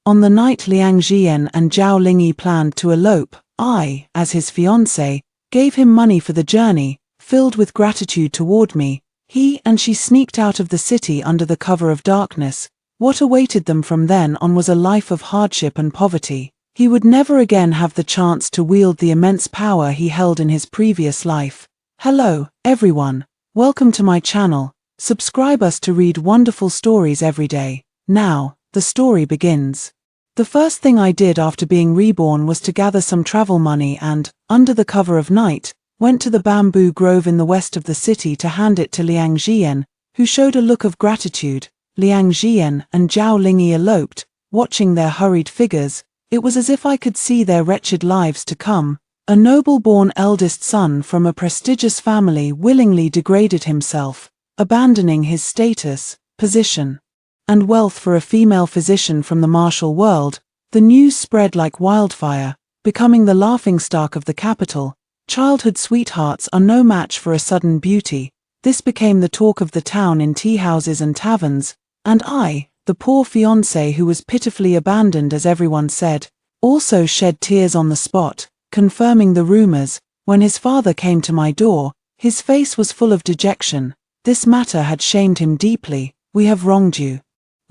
On the night Liang Jian and Zhao Lingyi planned to elope, I, as his fiancé, gave him money for the journey. Filled with gratitude toward me, he and she sneaked out of the city under the cover of darkness. What awaited them from then on was a life of hardship and poverty. He would never again have the chance to wield the immense power he held in his previous life. Hello, everyone. Welcome to my channel. Subscribe us to read wonderful stories every day. Now, the story begins. The first thing I did after being reborn was to gather some travel money and, under the cover of night, went to the bamboo grove in the west of the city to hand it to Liang Jian, who showed a look of gratitude. Liang Jian and Zhao Lingyi eloped, watching their hurried figures. It was as if I could see their wretched lives to come. A noble-born eldest son from a prestigious family willingly degraded himself, abandoning his status, position, and wealth for a female physician from the martial world. The news spread like wildfire, becoming the laughingstock of the capital. Childhood sweethearts are no match for a sudden beauty. This became the talk of the town in tea-houses and taverns, and I, the poor fiancé who was pitifully abandoned as everyone said, also shed tears on the spot, confirming the rumors. When his father came to my door, his face was full of dejection. This matter had shamed him deeply. We have wronged you.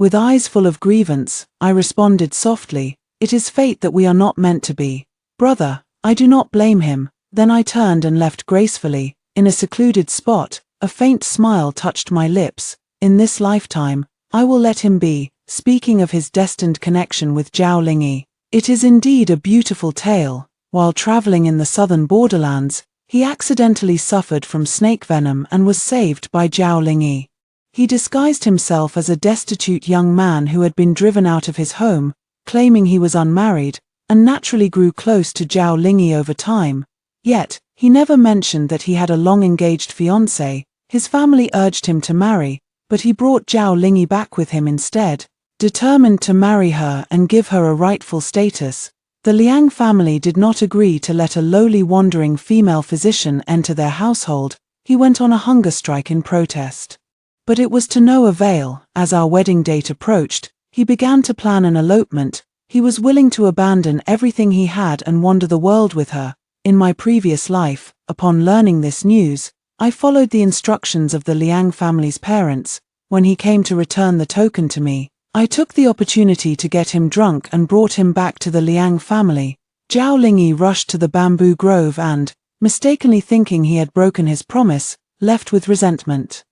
With eyes full of grievance, I responded softly, it is fate that we are not meant to be. Brother, I do not blame him. Then I turned and left gracefully. In a secluded spot, a faint smile touched my lips. In this lifetime, I will let him be. Speaking of his destined connection with Zhao Lingyi, it is indeed a beautiful tale. While traveling in the southern borderlands, he accidentally suffered from snake venom and was saved by Zhao Lingyi. He disguised himself as a destitute young man who had been driven out of his home, claiming he was unmarried, and naturally grew close to Zhao Lingyi over time. Yet, he never mentioned that he had a long-engaged fiancée. His family urged him to marry, but he brought Zhao Lingyi back with him instead, determined to marry her and give her a rightful status. The Liang family did not agree to let a lowly wandering female physician enter their household. He went on a hunger strike in protest. But it was to no avail. As our wedding date approached, he began to plan an elopement. He was willing to abandon everything he had and wander the world with her. In my previous life, upon learning this news, I followed the instructions of the Liang family's parents. When he came to return the token to me, I took the opportunity to get him drunk and brought him back to the Liang family. Zhao Lingyi rushed to the bamboo grove and, mistakenly thinking he had broken his promise, left with resentment,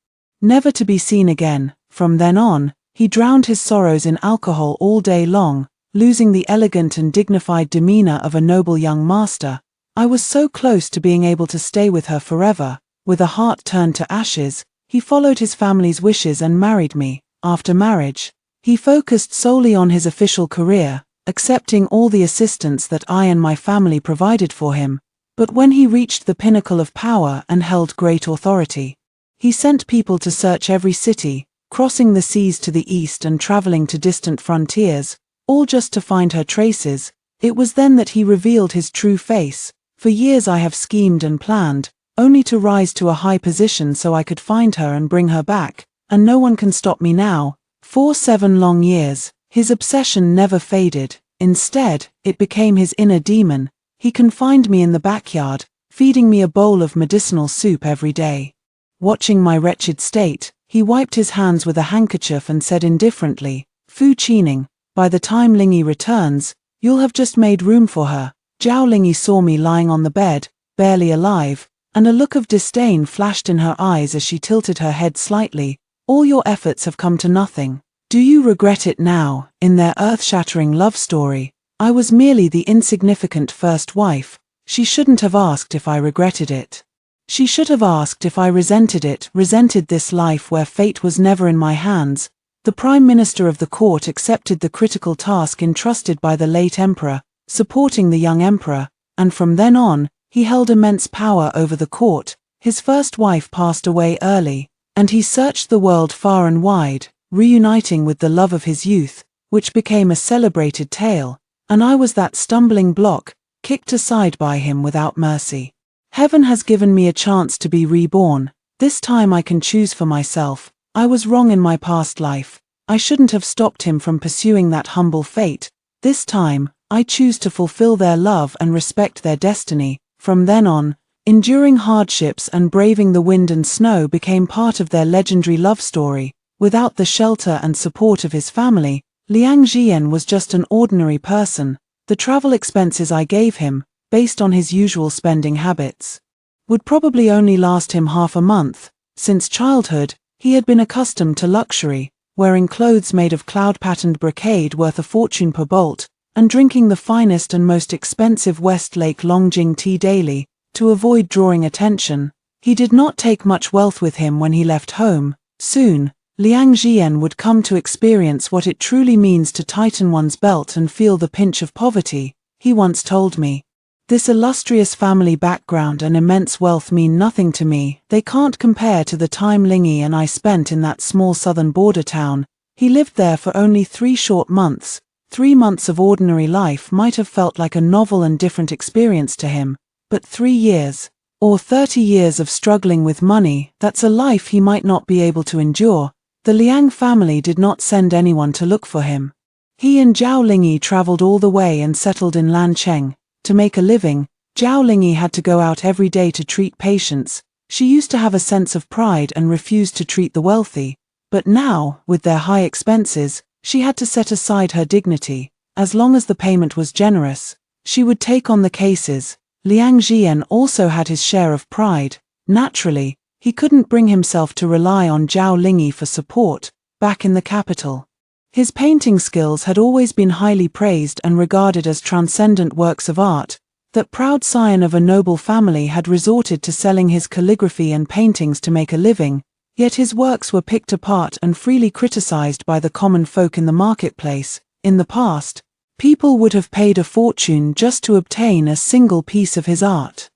never to be seen again. From then on, he drowned his sorrows in alcohol all day long, losing the elegant and dignified demeanor of a noble young master. I was so close to being able to stay with her forever. With a heart turned to ashes, he followed his family's wishes and married me. After marriage, he focused solely on his official career, accepting all the assistance that I and my family provided for him. But when he reached the pinnacle of power and held great authority, he sent people to search every city, crossing the seas to the east and traveling to distant frontiers, all just to find her traces. It was then that he revealed his true face. For years I have schemed and planned, only to rise to a high position so I could find her and bring her back, and no one can stop me now. For 7 long years, his obsession never faded. Instead, it became his inner demon. He confined me in the backyard, feeding me a bowl of medicinal soup every day. Watching my wretched state, he wiped his hands with a handkerchief and said indifferently, "Fu Qining, by the time Lingyi returns, you'll have just made room for her." Zhao Lingyi saw me lying on the bed, barely alive, and a look of disdain flashed in her eyes as she tilted her head slightly. "All your efforts have come to nothing. Do you regret it now?" In their earth-shattering love story, I was merely the insignificant first wife. She shouldn't have asked if I regretted it. She should have asked if I resented it, resented this life where fate was never in my hands. The Prime Minister of the court accepted the critical task entrusted by the late emperor, supporting the young emperor, and from then on, he held immense power over the court. His first wife passed away early, and he searched the world far and wide, reuniting with the love of his youth, which became a celebrated tale, and I was that stumbling block, kicked aside by him without mercy. Heaven has given me a chance to be reborn. This time I can choose for myself. I was wrong in my past life. I shouldn't have stopped him from pursuing that humble fate. This time, I choose to fulfill their love and respect their destiny. From then on, enduring hardships and braving the wind and snow became part of their legendary love story. Without the shelter and support of his family, Liang Jian was just an ordinary person. The travel expenses I gave him, based on his usual spending habits, would probably only last him half a month. Since childhood, he had been accustomed to luxury, wearing clothes made of cloud-patterned brocade worth a fortune per bolt, and drinking the finest and most expensive Westlake Longjing tea daily, to avoid drawing attention. He did not take much wealth with him when he left home. Soon, Liang Jian would come to experience what it truly means to tighten one's belt and feel the pinch of poverty. He once told me, "This illustrious family background and immense wealth mean nothing to me. They can't compare to the time Lingy and I spent in that small southern border town." He lived there for only 3 short months. 3 months of ordinary life might have felt like a novel and different experience to him, but 3 years, or 30 years of struggling with money, that's a life he might not be able to endure. The Liang family did not send anyone to look for him. He and Zhao Lingy traveled all the way and settled in Lancheng. To make a living, Zhao Lingy had to go out every day to treat patients. She used to have a sense of pride and refused to treat the wealthy. But now, with their high expenses, she had to set aside her dignity. As long as the payment was generous, she would take on the cases. Liang Jian also had his share of pride. Naturally, he couldn't bring himself to rely on Zhao Lingy for support. Back in the capital, his painting skills had always been highly praised and regarded as transcendent works of art. That proud scion of a noble family had resorted to selling his calligraphy and paintings to make a living, yet his works were picked apart and freely criticized by the common folk in the marketplace. In the past, people would have paid a fortune just to obtain a single piece of his art.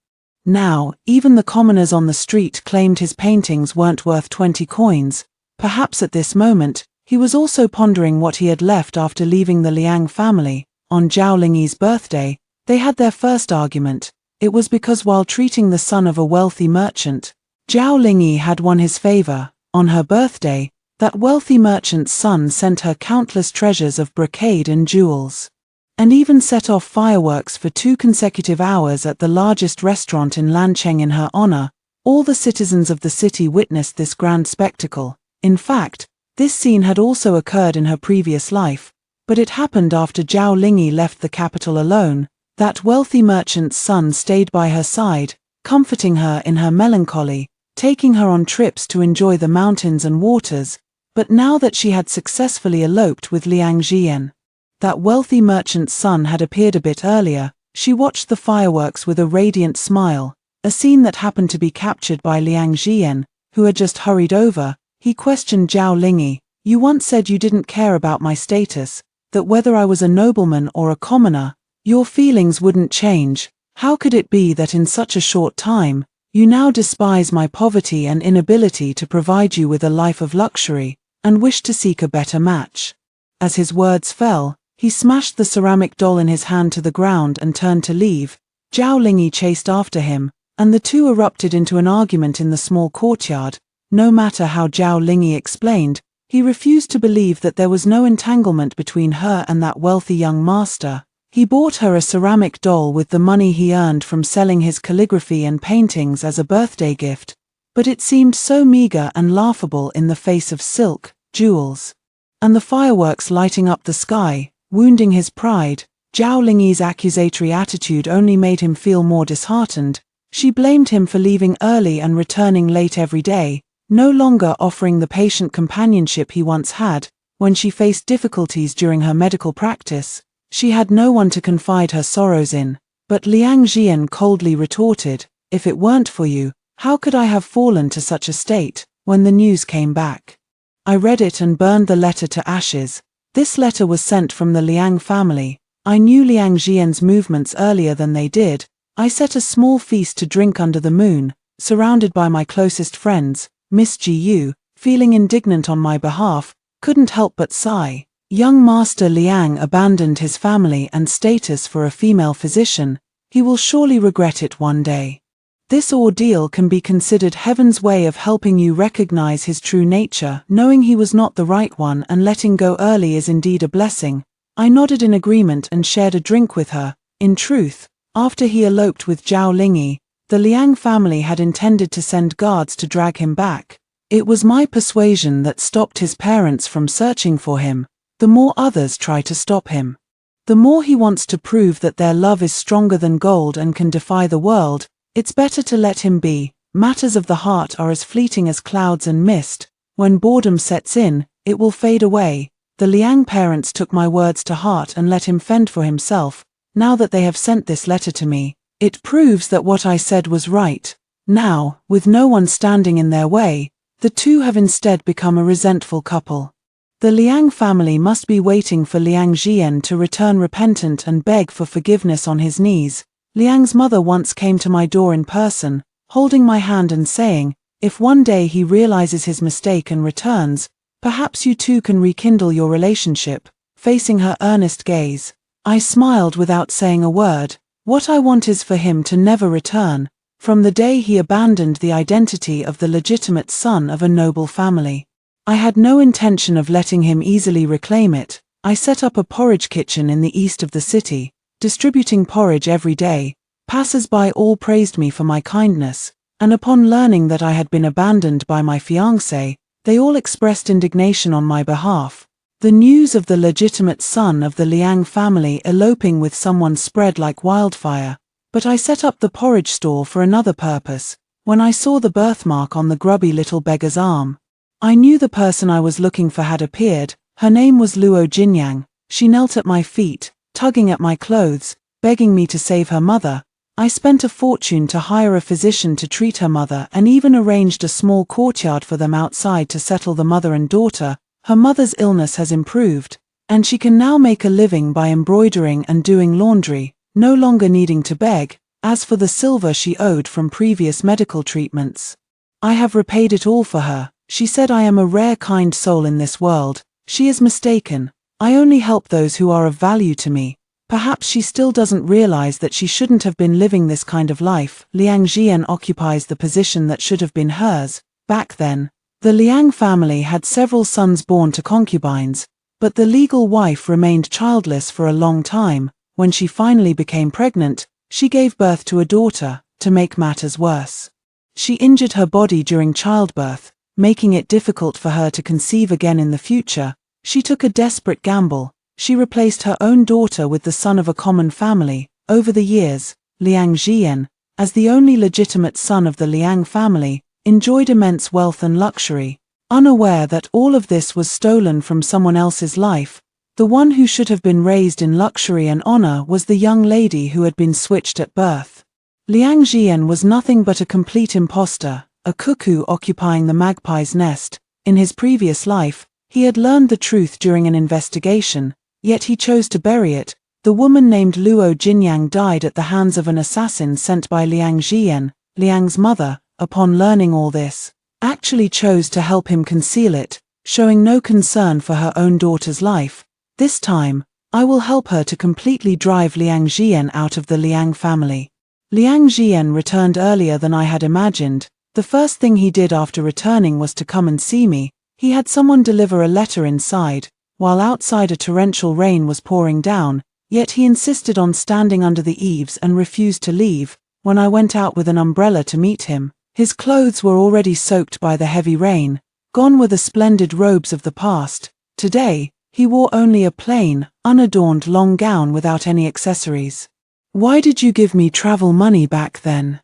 Now, even the commoners on the street claimed his paintings weren't worth 20 coins. Perhaps at this moment, he was also pondering what he had left after leaving the Liang family. On Zhao Lingy's birthday, they had their first argument. It was because while treating the son of a wealthy merchant, Zhao Lingy had won his favor. On her birthday, that wealthy merchant's son sent her countless treasures of brocade and jewels, and even set off fireworks for 2 consecutive hours at the largest restaurant in Lancheng in her honor. All the citizens of the city witnessed this grand spectacle. In fact, this scene had also occurred in her previous life, but it happened after Zhao Lingy left the capital alone. That wealthy merchant's son stayed by her side, comforting her in her melancholy, taking her on trips to enjoy the mountains and waters. But now that she had successfully eloped with Liang Jian, that wealthy merchant's son had appeared a bit earlier. She watched the fireworks with a radiant smile, a scene that happened to be captured by Liang Jian, who had just hurried over. He questioned Zhao Lingy, "You once said you didn't care about my status, that whether I was a nobleman or a commoner, your feelings wouldn't change. How could it be that in such a short time, you now despise my poverty and inability to provide you with a life of luxury, and wish to seek a better match?" As his words fell, he smashed the ceramic doll in his hand to the ground and turned to leave. Zhao Lingy chased after him, and the two erupted into an argument in the small courtyard. No matter how Zhao Lingy explained, he refused to believe that there was no entanglement between her and that wealthy young master. He bought her a ceramic doll with the money he earned from selling his calligraphy and paintings as a birthday gift, but it seemed so meager and laughable in the face of silk, jewels, and the fireworks lighting up the sky, wounding his pride. Zhao Lingy's accusatory attitude only made him feel more disheartened. She blamed him for leaving early and returning late every day, no longer offering the patient companionship he once had. When she faced difficulties during her medical practice, she had no one to confide her sorrows in. But Liang Jian coldly retorted, "If it weren't for you, how could I have fallen to such a state?" When the news came back, I read it and burned the letter to ashes. This letter was sent from the Liang family. I knew Liang Jian's movements earlier than they did. I set a small feast to drink under the moon, surrounded by my closest friends. Miss Ji Yu, feeling indignant on my behalf, couldn't help but sigh. Young Master Liang abandoned his family and status for a female physician. He will surely regret it one day. This ordeal can be considered heaven's way of helping you recognize his true nature. Knowing he was not the right one and letting go early is indeed a blessing. I nodded in agreement and shared a drink with her. In truth, after he eloped with Zhao Lingyi, the Liang family had intended to send guards to drag him back. It was my persuasion that stopped his parents from searching for him. The more others try to stop him, the more he wants to prove that their love is stronger than gold and can defy the world. It's better to let him be. Matters of the heart are as fleeting as clouds and mist. When boredom sets in, it will fade away. The Liang parents took my words to heart and let him fend for himself. Now that they have sent this letter to me, it proves that what I said was right. Now, with no one standing in their way, the two have instead become a resentful couple. The Liang family must be waiting for Liang Jian to return repentant and beg for forgiveness on his knees. Liang's mother once came to my door in person, holding my hand and saying, "If one day he realizes his mistake and returns, perhaps you two can rekindle your relationship." Facing her earnest gaze, I smiled without saying a word. What I want is for him to never return. From the day he abandoned the identity of the legitimate son of a noble family, I had no intention of letting him easily reclaim it. I set up a porridge kitchen in the east of the city, distributing porridge every day. Passers-by all praised me for my kindness, and upon learning that I had been abandoned by my fiancé, they all expressed indignation on my behalf. The news of the legitimate son of the Liang family eloping with someone spread like wildfire, but I set up the porridge stall for another purpose. When I saw the birthmark on the grubby little beggar's arm, I knew the person I was looking for had appeared. Her name was Luo Jinyang. She knelt at my feet, tugging at my clothes, begging me to save her mother. I spent a fortune to hire a physician to treat her mother and even arranged a small courtyard for them outside to settle the mother and daughter. Her mother's illness has improved, and she can now make a living by embroidering and doing laundry, no longer needing to beg. As for the silver she owed from previous medical treatments, I have repaid it all for her. She said I am a rare kind soul in this world. She is mistaken. I only help those who are of value to me. Perhaps she still doesn't realize that she shouldn't have been living this kind of life. Liang Jian occupies the position that should have been hers. Back then, the Liang family had several sons born to concubines, but the legal wife remained childless for a long time. When she finally became pregnant, she gave birth to a daughter. To make matters worse, she injured her body during childbirth, making it difficult for her to conceive again in the future. She took a desperate gamble. She replaced her own daughter with the son of a common family. Over the years, Liang Jian, as the only legitimate son of the Liang family, enjoyed immense wealth and luxury. Unaware that all of this was stolen from someone else's life, the one who should have been raised in luxury and honor was the young lady who had been switched at birth. Liang Jian was nothing but a complete imposter, a cuckoo occupying the magpie's nest. In his previous life, he had learned the truth during an investigation, yet he chose to bury it. The woman named Luo Jinyang died at the hands of an assassin sent by Liang Jian. Liang's mother, upon learning all this, actually chose to help him conceal it, showing no concern for her own daughter's life. This time, I will help her to completely drive Liang Jian out of the Liang family. Liang Jian returned earlier than I had imagined. The first thing he did after returning was to come and see me. He had someone deliver a letter inside, while outside a torrential rain was pouring down, yet he insisted on standing under the eaves and refused to leave. When I went out with an umbrella to meet him, his clothes were already soaked by the heavy rain. Gone were the splendid robes of the past. Today, he wore only a plain, unadorned long gown without any accessories. "Why did you give me travel money back then?"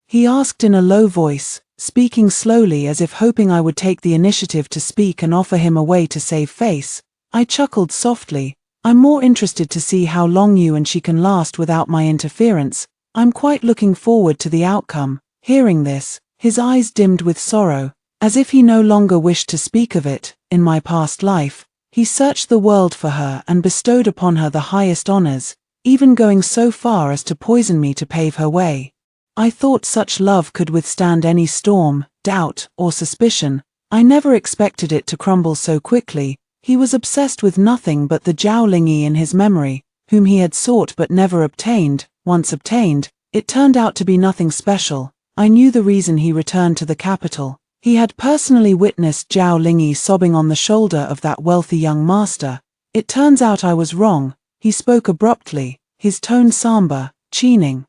he asked in a low voice, speaking slowly as if hoping I would take the initiative to speak and offer him a way to save face. I chuckled softly. "I'm more interested to see how long you and she can last without my interference. I'm quite looking forward to the outcome." Hearing this, his eyes dimmed with sorrow, as if he no longer wished to speak of it. In my past life, he searched the world for her and bestowed upon her the highest honors, even going so far as to poison me to pave her way. I thought such love could withstand any storm, doubt, or suspicion. I never expected it to crumble so quickly. He was obsessed with nothing but the Zhao Lingyi in his memory, whom he had sought but never obtained. Once obtained, it turned out to be nothing special. I knew the reason he returned to the capital. He had personally witnessed Zhao Lingyi sobbing on the shoulder of that wealthy young master. It turns out I was wrong. He spoke abruptly, his tone somber, cheating.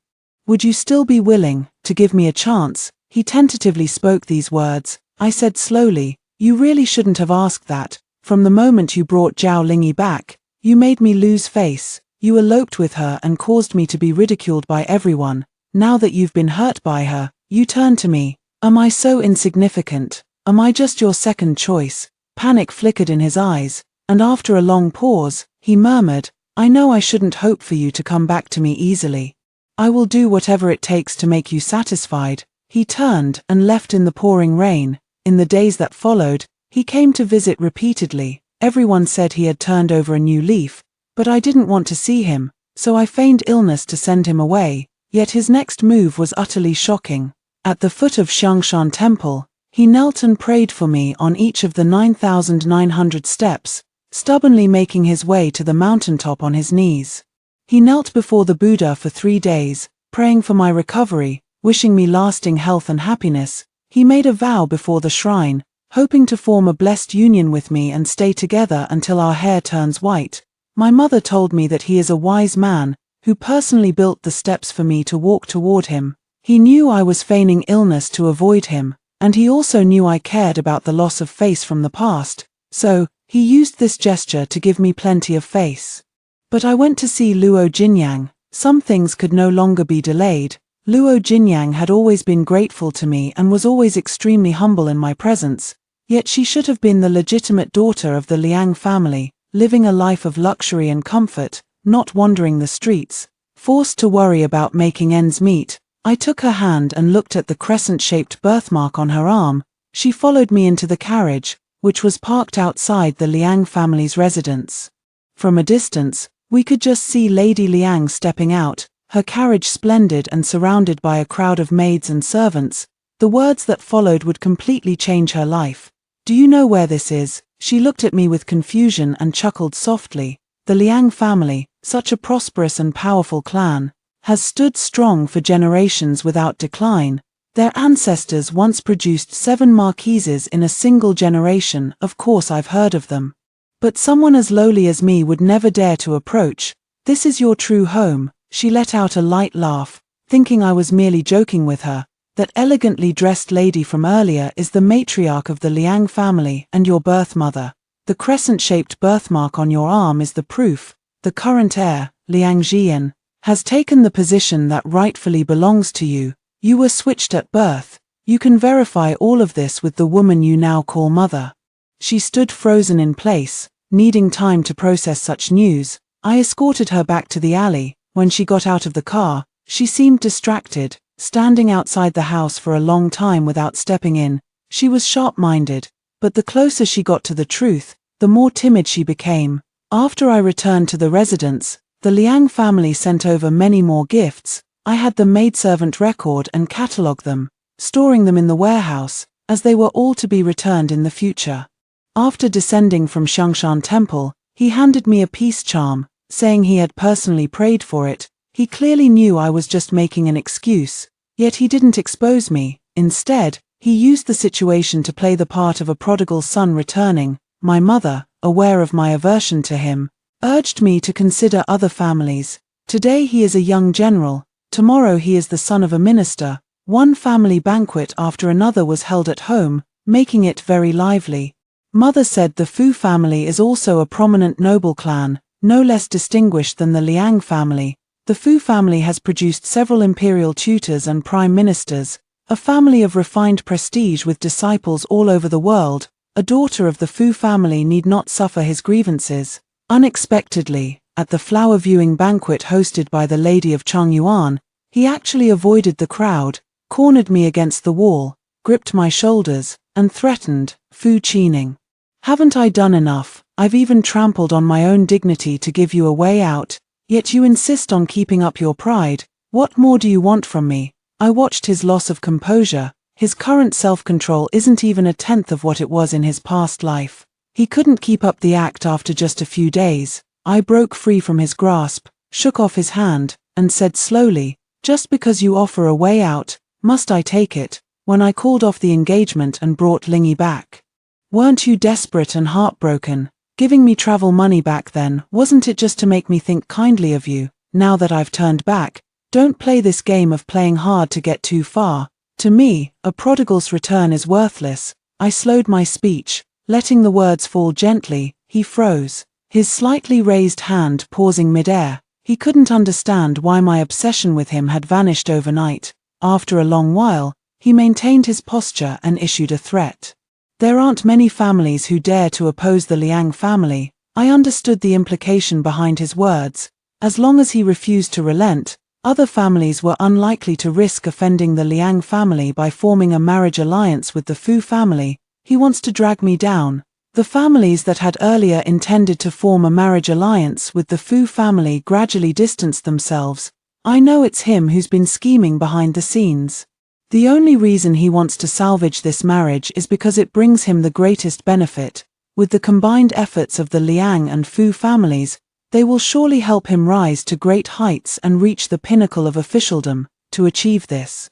Would you still be willing to give me a chance? He tentatively spoke these words. I said slowly, you really shouldn't have asked that. From the moment you brought Zhao Lingyi back, you made me lose face. You eloped with her and caused me to be ridiculed by everyone. Now that you've been hurt by her, you turn to me. Am I so insignificant? Am I just your second choice? Panic flickered in his eyes, and after a long pause, he murmured, I know I shouldn't hope for you to come back to me easily. I will do whatever it takes to make you satisfied. He turned and left in the pouring rain. In the days that followed, he came to visit repeatedly. Everyone said he had turned over a new leaf, but I didn't want to see him, so I feigned illness to send him away. Yet his next move was utterly shocking. At the foot of Xiangshan Temple, he knelt and prayed for me on each of the 9,900 steps, stubbornly making his way to the mountaintop on his knees. He knelt before the Buddha for 3 days, praying for my recovery, wishing me lasting health and happiness. He made a vow before the shrine, hoping to form a blessed union with me and stay together until our hair turns white. My mother told me that he is a wise man, who personally built the steps for me to walk toward him. He knew I was feigning illness to avoid him, and he also knew I cared about the loss of face from the past, so he used this gesture to give me plenty of face. But I went to see Luo Jinyang. Some things could no longer be delayed. Luo Jinyang had always been grateful to me and was always extremely humble in my presence, yet she should have been the legitimate daughter of the Liang family, living a life of luxury and comfort, not wandering the streets, forced to worry about making ends meet. I took her hand and looked at the crescent-shaped birthmark on her arm. She followed me into the carriage, which was parked outside the Liang family's residence. From a distance, we could just see Lady Liang stepping out, her carriage splendid and surrounded by a crowd of maids and servants. The words that followed would completely change her life. Do you know where this is? She looked at me with confusion and chuckled softly. The Liang family, such a prosperous and powerful clan, has stood strong for generations without decline. Their ancestors once produced 7 marquises in a single generation. Of course I've heard of them. But someone as lowly as me would never dare to approach. This is your true home. She let out a light laugh, thinking I was merely joking with her. That elegantly dressed lady from earlier is the matriarch of the Liang family and your birth mother. The crescent-shaped birthmark on your arm is the proof. The current heir, Liang Jian, has taken the position that rightfully belongs to you. You were switched at birth. You can verify all of this with the woman you now call mother. She stood frozen in place, needing time to process such news. I escorted her back to the alley. When she got out of the car, she seemed distracted, standing outside the house for a long time without stepping in. She was sharp-minded, but the closer she got to the truth, the more timid she became. After I returned to the residence, the Liang family sent over many more gifts. I had the maidservant record and catalog them, storing them in the warehouse, as they were all to be returned in the future. After descending from Xiangshan Temple, he handed me a peace charm, saying he had personally prayed for it. He clearly knew I was just making an excuse, yet he didn't expose me. Instead, he used the situation to play the part of a prodigal son returning. My mother, aware of my aversion to him, urged me to consider other families. Today he is a young general, tomorrow he is the son of a minister. One family banquet after another was held at home, making it very lively. Mother said the Fu family is also a prominent noble clan, no less distinguished than the Liang family. The Fu family has produced several imperial tutors and prime ministers, a family of refined prestige with disciples all over the world. A daughter of the Fu family need not suffer his grievances. Unexpectedly, at the flower viewing banquet hosted by the Lady of Changyuan, he actually avoided the crowd, cornered me against the wall, gripped my shoulders, and threatened, Fu Qining. Haven't I done enough? I've even trampled on my own dignity to give you a way out, yet you insist on keeping up your pride. What more do you want from me? I watched his loss of composure. His current self-control isn't even a tenth of what it was in his past life. He couldn't keep up the act after just a few days. I broke free from his grasp, shook off his hand, and said slowly, just because you offer a way out, must I take it? When I called off the engagement and brought Lingyi back, weren't you desperate and heartbroken? Giving me travel money back then, wasn't it just to make me think kindly of you? Now that I've turned back, don't play this game of playing hard to get too far. To me, a prodigal's return is worthless. I slowed my speech, letting the words fall gently. He froze, his slightly raised hand pausing mid-air. He couldn't understand why my obsession with him had vanished overnight. After a long while, he maintained his posture and issued a threat. There aren't many families who dare to oppose the Liang family. I understood the implication behind his words. As long as he refused to relent, other families were unlikely to risk offending the Liang family by forming a marriage alliance with the Fu family. He wants to drag me down. The families that had earlier intended to form a marriage alliance with the Fu family gradually distanced themselves. I know it's him who's been scheming behind the scenes. The only reason he wants to salvage this marriage is because it brings him the greatest benefit. With the combined efforts of the Liang and Fu families, they will surely help him rise to great heights and reach the pinnacle of officialdom. To achieve this,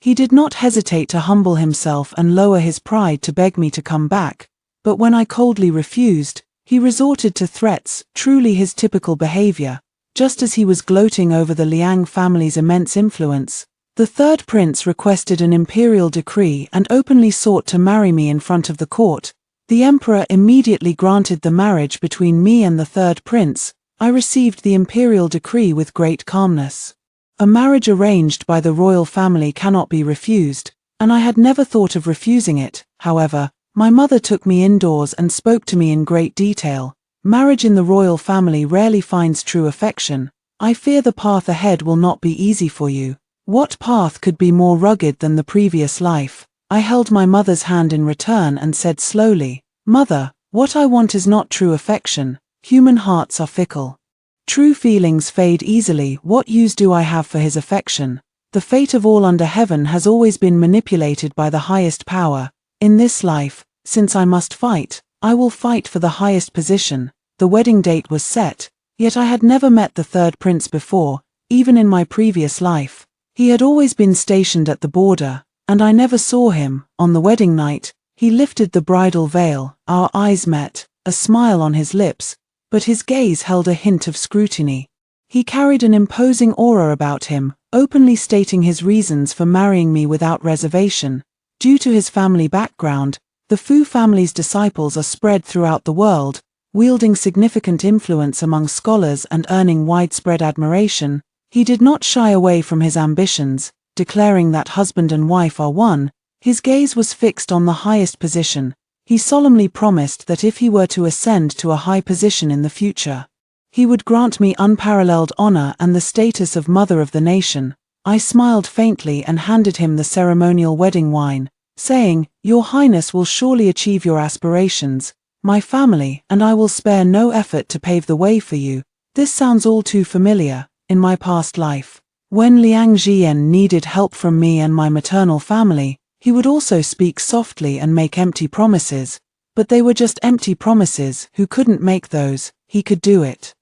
he did not hesitate to humble himself and lower his pride to beg me to come back. But when I coldly refused, he resorted to threats, truly his typical behavior. Just as he was gloating over the Liang family's immense influence, the third prince requested an imperial decree and openly sought to marry me in front of the court. The emperor immediately granted the marriage between me and the third prince. I received the imperial decree with great calmness. A marriage arranged by the royal family cannot be refused, and I had never thought of refusing it. However, my mother took me indoors and spoke to me in great detail. Marriage in the royal family rarely finds true affection. I fear the path ahead will not be easy for you. What path could be more rugged than the previous life? I held my mother's hand in return and said slowly, "Mother, what I want is not true affection. Human hearts are fickle. True feelings fade easily. What use do I have for his affection? The fate of all under heaven has always been manipulated by the highest power. In this life, since I must fight, I will fight for the highest position." The wedding date was set, yet I had never met the third prince before. Even in my previous life, he had always been stationed at the border, and I never saw him. On the wedding night, he lifted the bridal veil. Our eyes met, a smile on his lips, but his gaze held a hint of scrutiny. He carried an imposing aura about him, openly stating his reasons for marrying me without reservation. Due to his family background, the Fu family's disciples are spread throughout the world, wielding significant influence among scholars and earning widespread admiration. He did not shy away from his ambitions, declaring that husband and wife are one. His gaze was fixed on the highest position. He solemnly promised that if he were to ascend to a high position in the future, he would grant me unparalleled honor and the status of mother of the nation. I smiled faintly and handed him the ceremonial wedding wine, saying, "Your Highness will surely achieve your aspirations. My family and I will spare no effort to pave the way for you." This sounds all too familiar. In my past life, when Liang Jian needed help from me and my maternal family, he would also speak softly and make empty promises. But they were just empty promises. Who couldn't make those? He could do it.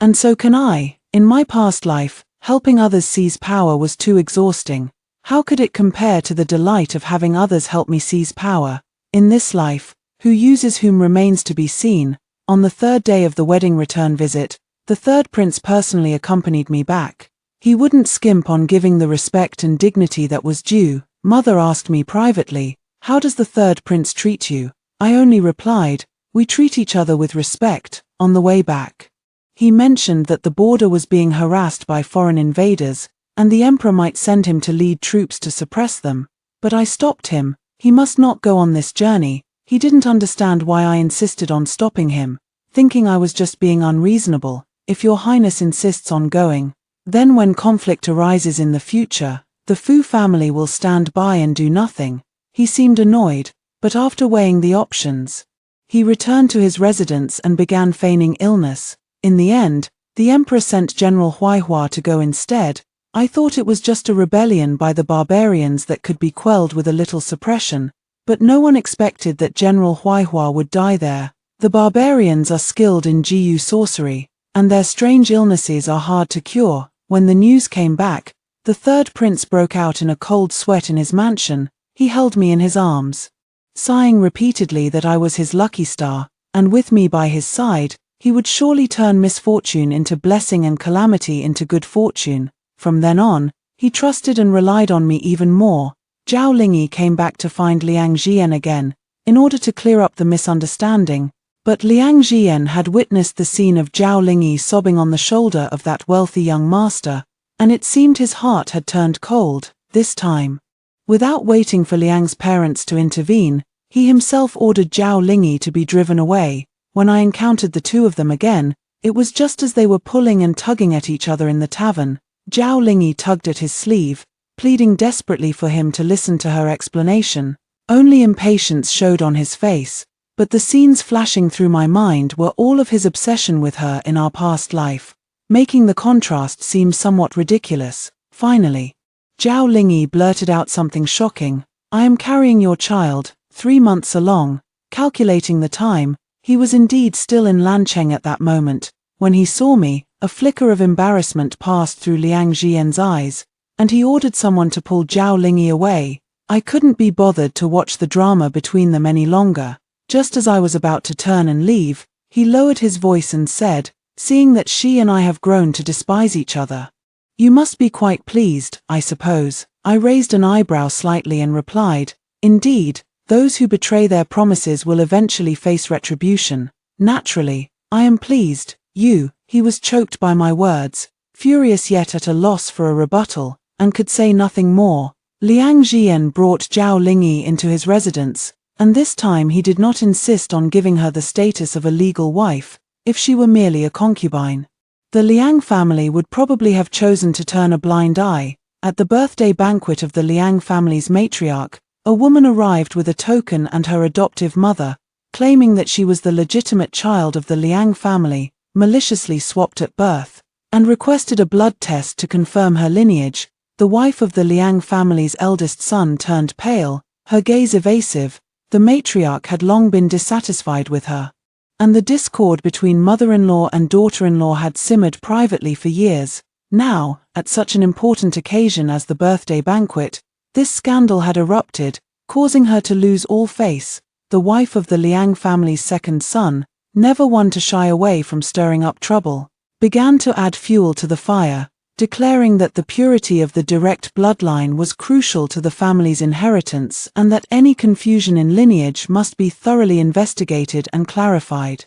And so can I. In my past life, helping others seize power was too exhausting. How could it compare to the delight of having others help me seize power? In this life, who uses whom remains to be seen. On the third day of the wedding return visit, the third prince personally accompanied me back. He wouldn't skimp on giving the respect and dignity that was due. Mother asked me privately, "How does the third prince treat you?" I only replied, "We treat each other with respect." On the way back, he mentioned that the border was being harassed by foreign invaders, and the emperor might send him to lead troops to suppress them. But I stopped him. He must not go on this journey. He didn't understand why I insisted on stopping him, thinking I was just being unreasonable. If your highness insists on going, then when conflict arises in the future, the Fu family will stand by and do nothing. He seemed annoyed, but after weighing the options, he returned to his residence and began feigning illness. In the end, the emperor sent General Huaihua to go instead. I thought it was just a rebellion by the barbarians that could be quelled with a little suppression, but no one expected that General Huaihua would die there. The barbarians are skilled in Jiyu sorcery, and their strange illnesses are hard to cure. When the news came back, the third prince broke out in a cold sweat in his mansion. He held me in his arms, sighing repeatedly that I was his lucky star. and with me by his side, he would surely turn misfortune into blessing and calamity into good fortune. From then on, he trusted and relied on me even more. Zhao Lingyi came back to find Liang Jian again, in order to clear up the misunderstanding, but Liang Jian had witnessed the scene of Zhao Lingyi sobbing on the shoulder of that wealthy young master, and it seemed his heart had turned cold, this time. Without waiting for Liang's parents to intervene, he himself ordered Zhao Lingyi to be driven away. When I encountered the two of them again, it was just as they were pulling and tugging at each other in the tavern. Zhao Lingyi tugged at his sleeve, pleading desperately for him to listen to her explanation. Only impatience showed on his face, but the scenes flashing through my mind were all of his obsession with her in our past life, making the contrast seem somewhat ridiculous. Finally, Zhao Lingyi blurted out something shocking. "I am carrying your child, 3 months along." Calculating the time, he was indeed still in Lancheng at that moment. When he saw me, a flicker of embarrassment passed through Liang Jian's eyes, and he ordered someone to pull Zhao Lingyi away. I couldn't be bothered to watch the drama between them any longer. Just as I was about to turn and leave, he lowered his voice and said, "Seeing that she and I have grown to despise each other, you must be quite pleased, I suppose." I raised an eyebrow slightly and replied, "Indeed, those who betray their promises will eventually face retribution. Naturally, I am pleased." He was choked by my words, furious yet at a loss for a rebuttal, and could say nothing more. Liang Jian brought Zhao Lingyi into his residence, and this time he did not insist on giving her the status of a legal wife, if she were merely a concubine. The Liang family would probably have chosen to turn a blind eye. At the birthday banquet of the Liang family's matriarch, a woman arrived with a token and her adoptive mother, claiming that she was the legitimate child of the Liang family, maliciously swapped at birth, and requested a blood test to confirm her lineage. The wife of the Liang family's eldest son turned pale, her gaze evasive. The matriarch had long been dissatisfied with her, and the discord between mother-in-law and daughter-in-law had simmered privately for years. Now, at such an important occasion as the birthday banquet, this scandal had erupted, causing her to lose all face. The wife of the Liang family's second son, never one to shy away from stirring up trouble, began to add fuel to the fire, declaring that the purity of the direct bloodline was crucial to the family's inheritance and that any confusion in lineage must be thoroughly investigated and clarified.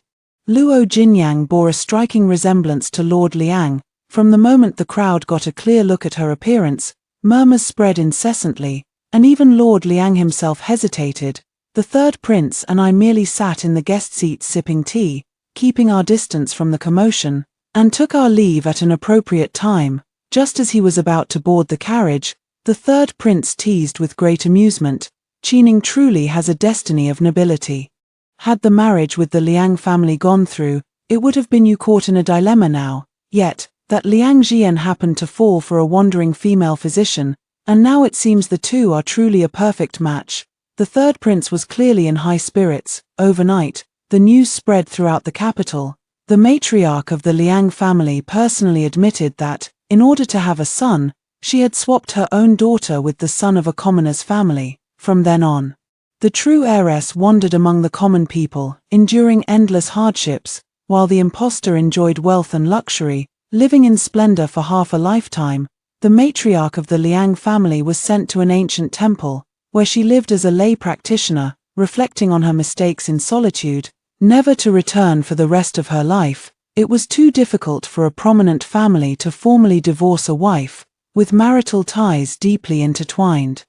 Luo Jinyang bore a striking resemblance to Lord Liang. From the moment the crowd got a clear look at her appearance, murmurs spread incessantly, and even Lord Liang himself hesitated. The third prince and I merely sat in the guest seats sipping tea, keeping our distance from the commotion, and took our leave at an appropriate time. Just as he was about to board the carriage, the third prince teased with great amusement, "Qining truly has a destiny of nobility. Had the marriage with the Liang family gone through, it would have been you caught in a dilemma now. Yet, that Liang Jian happened to fall for a wandering female physician, and now it seems the two are truly a perfect match." The third prince was clearly in high spirits. Overnight, the news spread throughout the capital. The matriarch of the Liang family personally admitted that, in order to have a son, she had swapped her own daughter with the son of a commoner's family. From then on, the true heiress wandered among the common people, enduring endless hardships, while the impostor enjoyed wealth and luxury, living in splendor for half a lifetime. The matriarch of the Liang family was sent to an ancient temple, where she lived as a lay practitioner, reflecting on her mistakes in solitude, never to return for the rest of her life. It was too difficult for a prominent family to formally divorce a wife, with marital ties deeply intertwined.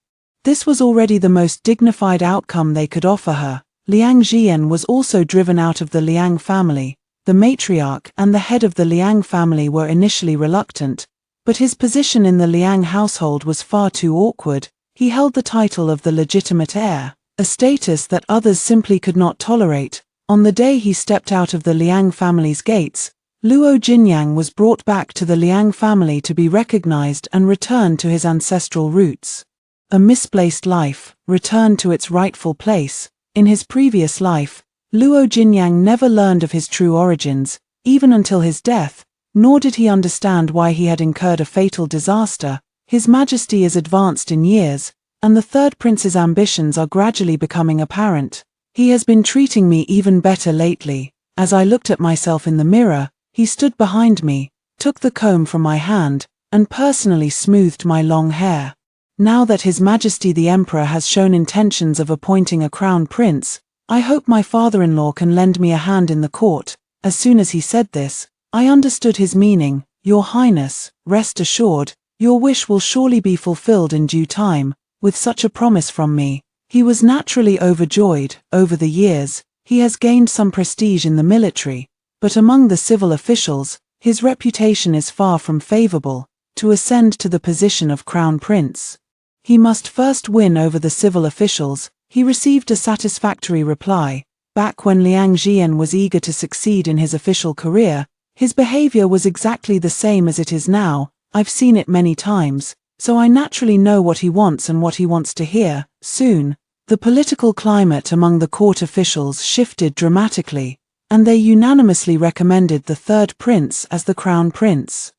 This was already the most dignified outcome they could offer her. Liang Jian was also driven out of the Liang family. The matriarch and the head of the Liang family were initially reluctant, but his position in the Liang household was far too awkward. He held the title of the legitimate heir, a status that others simply could not tolerate. On the day he stepped out of the Liang family's gates, Luo Jinyang was brought back to the Liang family to be recognized and returned to his ancestral roots. A misplaced life, returned to its rightful place. In his previous life, Luo Jinyang never learned of his true origins, even until his death, nor did he understand why he had incurred a fatal disaster. His Majesty is advanced in years, and the third prince's ambitions are gradually becoming apparent. He has been treating me even better lately. As I looked at myself in the mirror, he stood behind me, took the comb from my hand, and personally smoothed my long hair. Now that His Majesty the Emperor has shown intentions of appointing a crown prince, I hope my father-in-law can lend me a hand in the court. As soon as he said this, I understood his meaning. Your Highness, rest assured, your wish will surely be fulfilled in due time. With such a promise from me, he was naturally overjoyed. Over the years, he has gained some prestige in the military, but among the civil officials, his reputation is far from favorable. To ascend to the position of crown prince, he must first win over the civil officials. He received a satisfactory reply. Back when Liang Jian was eager to succeed in his official career, his behavior was exactly the same as it is now. I've seen it many times, so I naturally know what he wants and what he wants to hear. Soon, the political climate among the court officials shifted dramatically, and they unanimously recommended the third prince as the crown prince.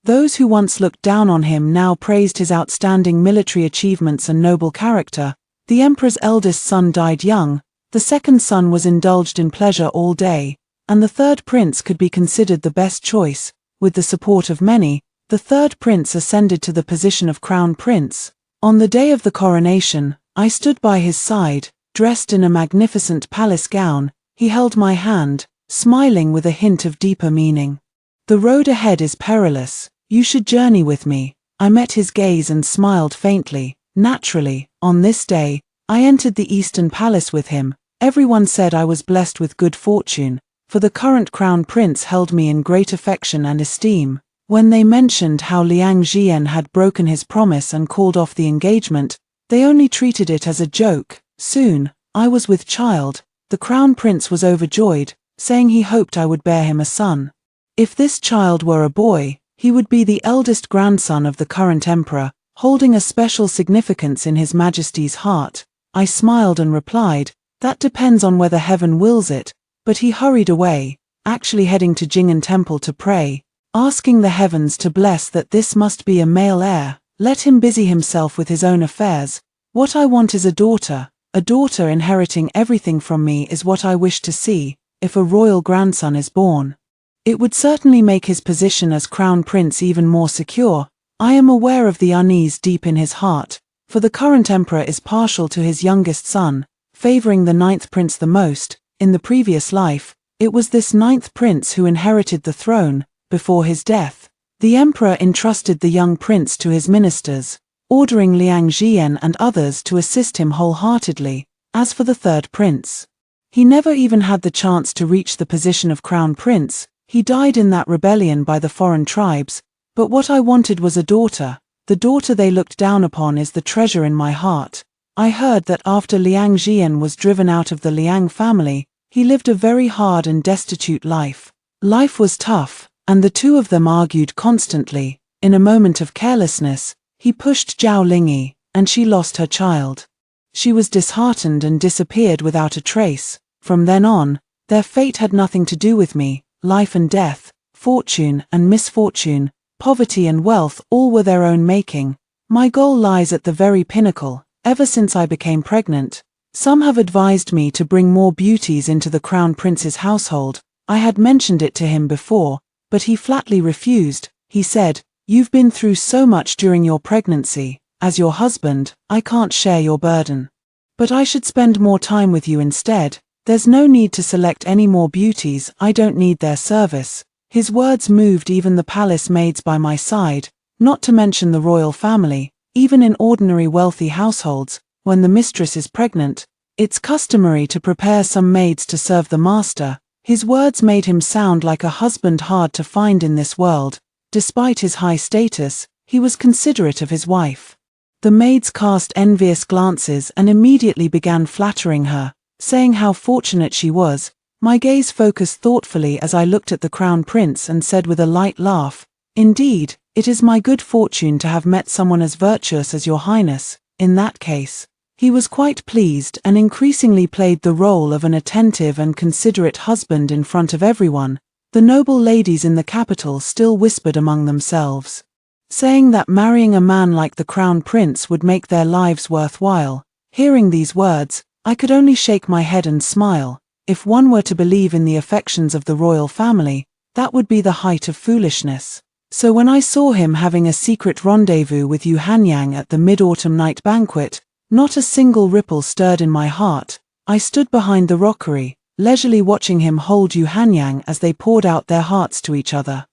Those who once looked down on him now praised his outstanding military achievements and noble character. The emperor's eldest son died young, the second son was indulged in pleasure all day, and the third prince could be considered the best choice. With the support of many, the third prince ascended to the position of crown prince. On the day of the coronation, I stood by his side, dressed in a magnificent palace gown. He held my hand, smiling with a hint of deeper meaning. The road ahead is perilous. You should journey with me. I met his gaze and smiled faintly. Naturally, on this day, I entered the Eastern Palace with him. Everyone said I was blessed with good fortune, for the current crown prince held me in great affection and esteem. When they mentioned how Liang Jian had broken his promise and called off the engagement, they only treated it as a joke. Soon, I was with child. The crown prince was overjoyed, saying he hoped I would bear him a son. If this child were a boy, he would be the eldest grandson of the current emperor, holding a special significance in His Majesty's heart. I smiled and replied, that depends on whether heaven wills it, but he hurried away, actually heading to Jing'an Temple to pray, asking the heavens to bless that this must be a male heir. Let him busy himself with his own affairs. What I want is a daughter. A daughter inheriting everything from me is what I wish to see. If a royal grandson is born, it would certainly make his position as crown prince even more secure. I am aware of the unease deep in his heart, for the current emperor is partial to his youngest son, favoring the ninth prince the most. In the previous life, it was this ninth prince who inherited the throne. Before his death, the emperor entrusted the young prince to his ministers, ordering Liang Jian and others to assist him wholeheartedly. As for the third prince, he never even had the chance to reach the position of crown prince. He died in that rebellion by the foreign tribes. But what I wanted was a daughter. The daughter they looked down upon is the treasure in my heart. I heard that after Liang Jian was driven out of the Liang family, he lived a very hard and destitute life. Life was tough, and the two of them argued constantly. In a moment of carelessness, he pushed Zhao Lingyi, and she lost her child. She was disheartened and disappeared without a trace. From then on, their fate had nothing to do with me. Life and death, fortune and misfortune, poverty and wealth, all were their own making. My goal lies at the very pinnacle. Ever since I became pregnant, some have advised me to bring more beauties into the crown prince's household. I had mentioned it to him before, but he flatly refused. He said, "You've been through so much during your pregnancy. As your husband, I can't share your burden. But I should spend more time with you instead. There's no need to select any more beauties, I don't need their service." His words moved even the palace maids by my side, not to mention the royal family. Even in ordinary wealthy households, when the mistress is pregnant, it's customary to prepare some maids to serve the master. His words made him sound like a husband hard to find in this world. Despite his high status, he was considerate of his wife. The maids cast envious glances and immediately began flattering her, saying how fortunate she was. My gaze focused thoughtfully as I looked at the crown prince and said with a light laugh, "Indeed, it is my good fortune to have met someone as virtuous as your highness." In that case, he was quite pleased and increasingly played the role of an attentive and considerate husband in front of everyone. The noble ladies in the capital still whispered among themselves, saying that marrying a man like the crown prince would make their lives worthwhile. Hearing these words, I could only shake my head and smile. If one were to believe in the affections of the royal family, that would be the height of foolishness. So when I saw him having a secret rendezvous with Yu Hanyang at the mid-autumn night banquet, not a single ripple stirred in my heart. I stood behind the rockery, leisurely watching him hold Yu Hanyang as they poured out their hearts to each other.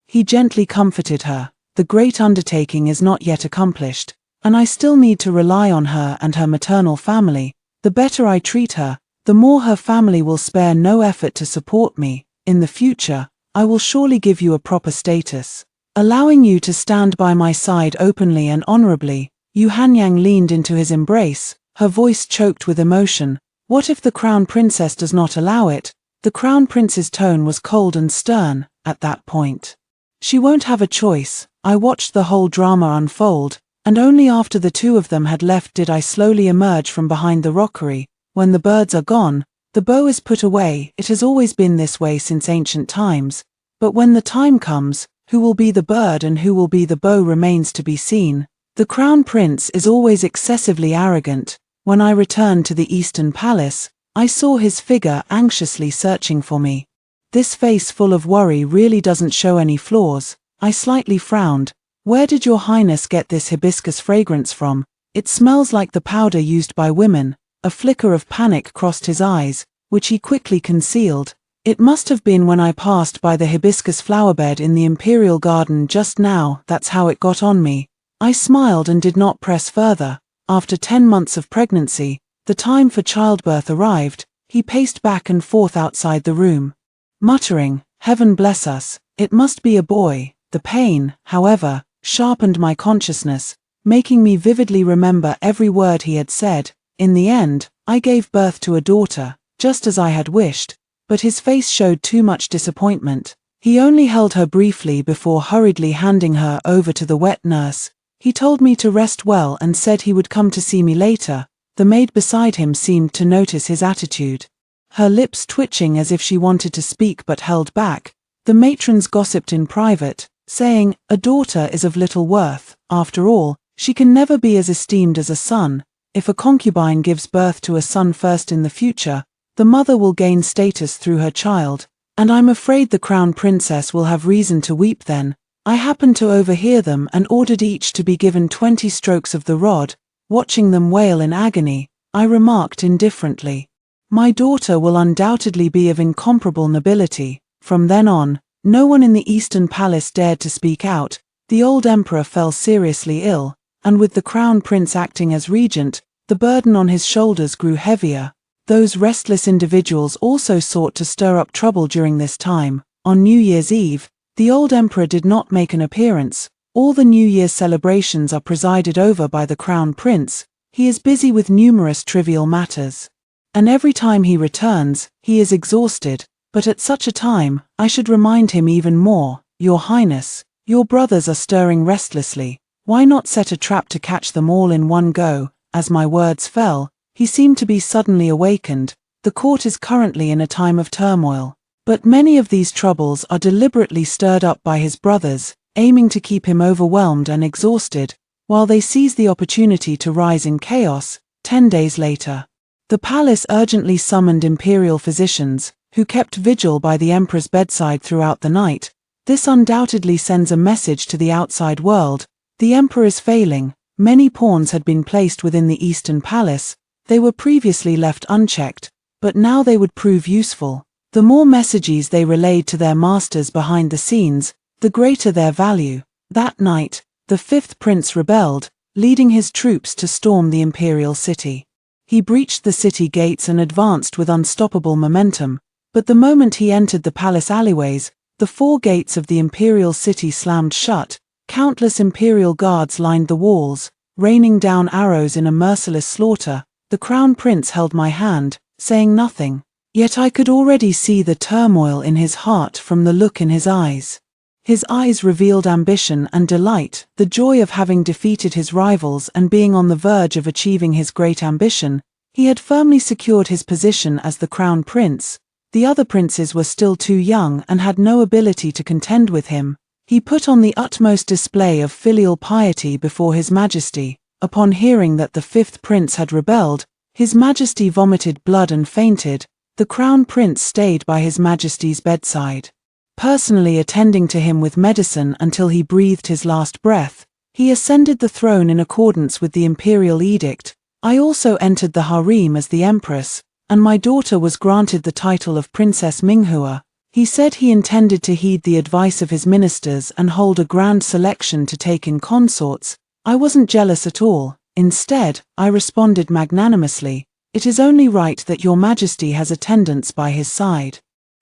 He gently comforted her. The great undertaking is not yet accomplished, and I still need to rely on her and her maternal family. The better I treat her, the more her family will spare no effort to support me. In the future, I will surely give you a proper status, allowing you to stand by my side openly and honorably. Yu Hanyang leaned into his embrace, her voice choked with emotion. What if the crown princess does not allow it? The crown prince's tone was cold and stern at that point. She won't have a choice. I watched the whole drama unfold, and only after the two of them had left did I slowly emerge from behind the rockery. When the birds are gone, the bow is put away. It has always been this way since ancient times. But when the time comes, who will be the bird and who will be the bow remains to be seen. The crown prince is always excessively arrogant. When I returned to the Eastern Palace, I saw his figure anxiously searching for me. This face full of worry really doesn't show any flaws. I slightly frowned. Where did your highness get this hibiscus fragrance from? It smells like the powder used by women. A flicker of panic crossed his eyes, which he quickly concealed. It must have been when I passed by the hibiscus flowerbed in the imperial garden just now. That's how it got on me. I smiled and did not press further. After 10 months of pregnancy, the time for childbirth arrived. He paced back and forth outside the room, muttering, "Heaven bless us, it must be a boy." The pain, however, sharpened my consciousness, making me vividly remember every word he had said. In the end, I gave birth to a daughter, just as I had wished, but his face showed too much disappointment. He only held her briefly before hurriedly handing her over to the wet nurse. He told me to rest well and said he would come to see me later. The maid beside him seemed to notice his attitude, her lips twitching as if she wanted to speak but held back. The matrons gossiped in private, saying, "A daughter is of little worth. After all, she can never be as esteemed as a son. If a concubine gives birth to a son first in the future, the mother will gain status through her child, and I'm afraid the crown princess will have reason to weep then." I happened to overhear them and ordered each to be given 20 strokes of the rod. Watching them wail in agony, I remarked indifferently, "My daughter will undoubtedly be of incomparable nobility." From then on, no one in the Eastern Palace dared to speak out. The old emperor fell seriously ill, and with the crown prince acting as regent, the burden on his shoulders grew heavier. Those restless individuals also sought to stir up trouble during this time. On New Year's Eve, the old emperor did not make an appearance. All the New Year's celebrations are presided over by the crown prince. He is busy with numerous trivial matters, and every time he returns, he is exhausted. But at such a time, I should remind him even more. "Your Highness, your brothers are stirring restlessly. Why not set a trap to catch them all in one go?" As my words fell, he seemed to be suddenly awakened. The court is currently in a time of turmoil, but many of these troubles are deliberately stirred up by his brothers, aiming to keep him overwhelmed and exhausted, while they seize the opportunity to rise in chaos. 10 days later, the palace urgently summoned imperial physicians, who kept vigil by the emperor's bedside throughout the night. This undoubtedly sends a message to the outside world. The emperor is failing. Many pawns had been placed within the Eastern Palace. They were previously left unchecked, but now they would prove useful. The more messages they relayed to their masters behind the scenes, the greater their value. That night, the 5th prince rebelled, leading his troops to storm the imperial city. He breached the city gates and advanced with unstoppable momentum. But the moment he entered the palace alleyways, the 4 gates of the imperial city slammed shut. Countless imperial guards lined the walls, raining down arrows in a merciless slaughter. The crown prince held my hand, saying nothing. Yet I could already see the turmoil in his heart from the look in his eyes. His eyes revealed ambition and delight, the joy of having defeated his rivals and being on the verge of achieving his great ambition. He had firmly secured his position as the crown prince. The other princes were still too young and had no ability to contend with him. He put on the utmost display of filial piety before His Majesty. Upon hearing that the 5th prince had rebelled, His Majesty vomited blood and fainted. The Crown Prince stayed by His Majesty's bedside, personally attending to him with medicine until he breathed his last breath. He ascended the throne in accordance with the imperial edict. I also entered the harem as the Empress, and my daughter was granted the title of Princess Minghua. He said he intended to heed the advice of his ministers and hold a grand selection to take in consorts. I wasn't jealous at all. Instead, I responded magnanimously, "It is only right that your Majesty has attendants by his side.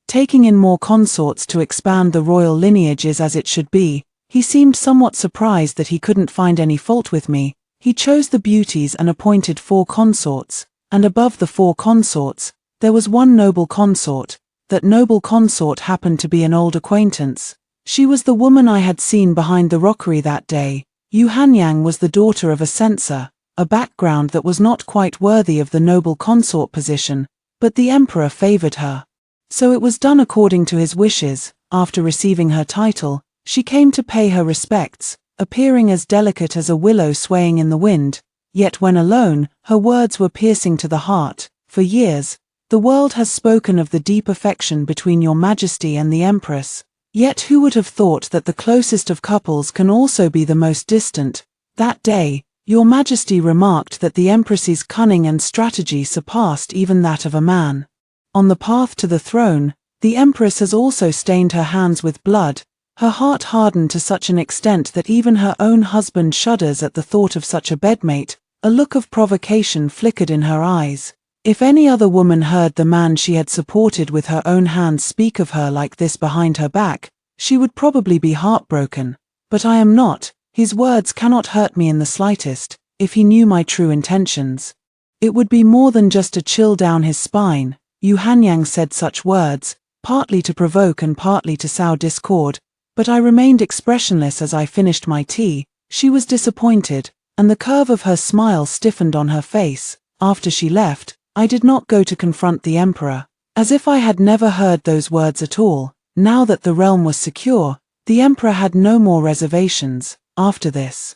Taking in more consorts to expand the royal lineage is as it should be." He seemed somewhat surprised that he couldn't find any fault with me. He chose the beauties and appointed 4 consorts, and above the 4 consorts, there was one noble consort. That noble consort happened to be an old acquaintance. She was the woman I had seen behind the rockery that day. Yu Hanyang was the daughter of a censor, a background that was not quite worthy of the noble consort position, but the emperor favored her. So it was done according to his wishes. After receiving her title, she came to pay her respects, appearing as delicate as a willow swaying in the wind, yet when alone, her words were piercing to the heart. "For years, the world has spoken of the deep affection between your Majesty and the Empress. Yet who would have thought that the closest of couples can also be the most distant? That day, your Majesty remarked that the Empress's cunning and strategy surpassed even that of a man. On the path to the throne, the Empress has also stained her hands with blood. Her heart hardened to such an extent that even her own husband shudders at the thought of such a bedmate." A look of provocation flickered in her eyes. If any other woman heard the man she had supported with her own hands speak of her like this behind her back, she would probably be heartbroken. But I am not. His words cannot hurt me in the slightest. If he knew my true intentions, it would be more than just a chill down his spine. Yu Hanyang said such words, partly to provoke and partly to sow discord, but I remained expressionless as I finished my tea. She was disappointed, and the curve of her smile stiffened on her face. After she left, I did not go to confront the emperor, as if I had never heard those words at all. Now that the realm was secure, the emperor had no more reservations. After this,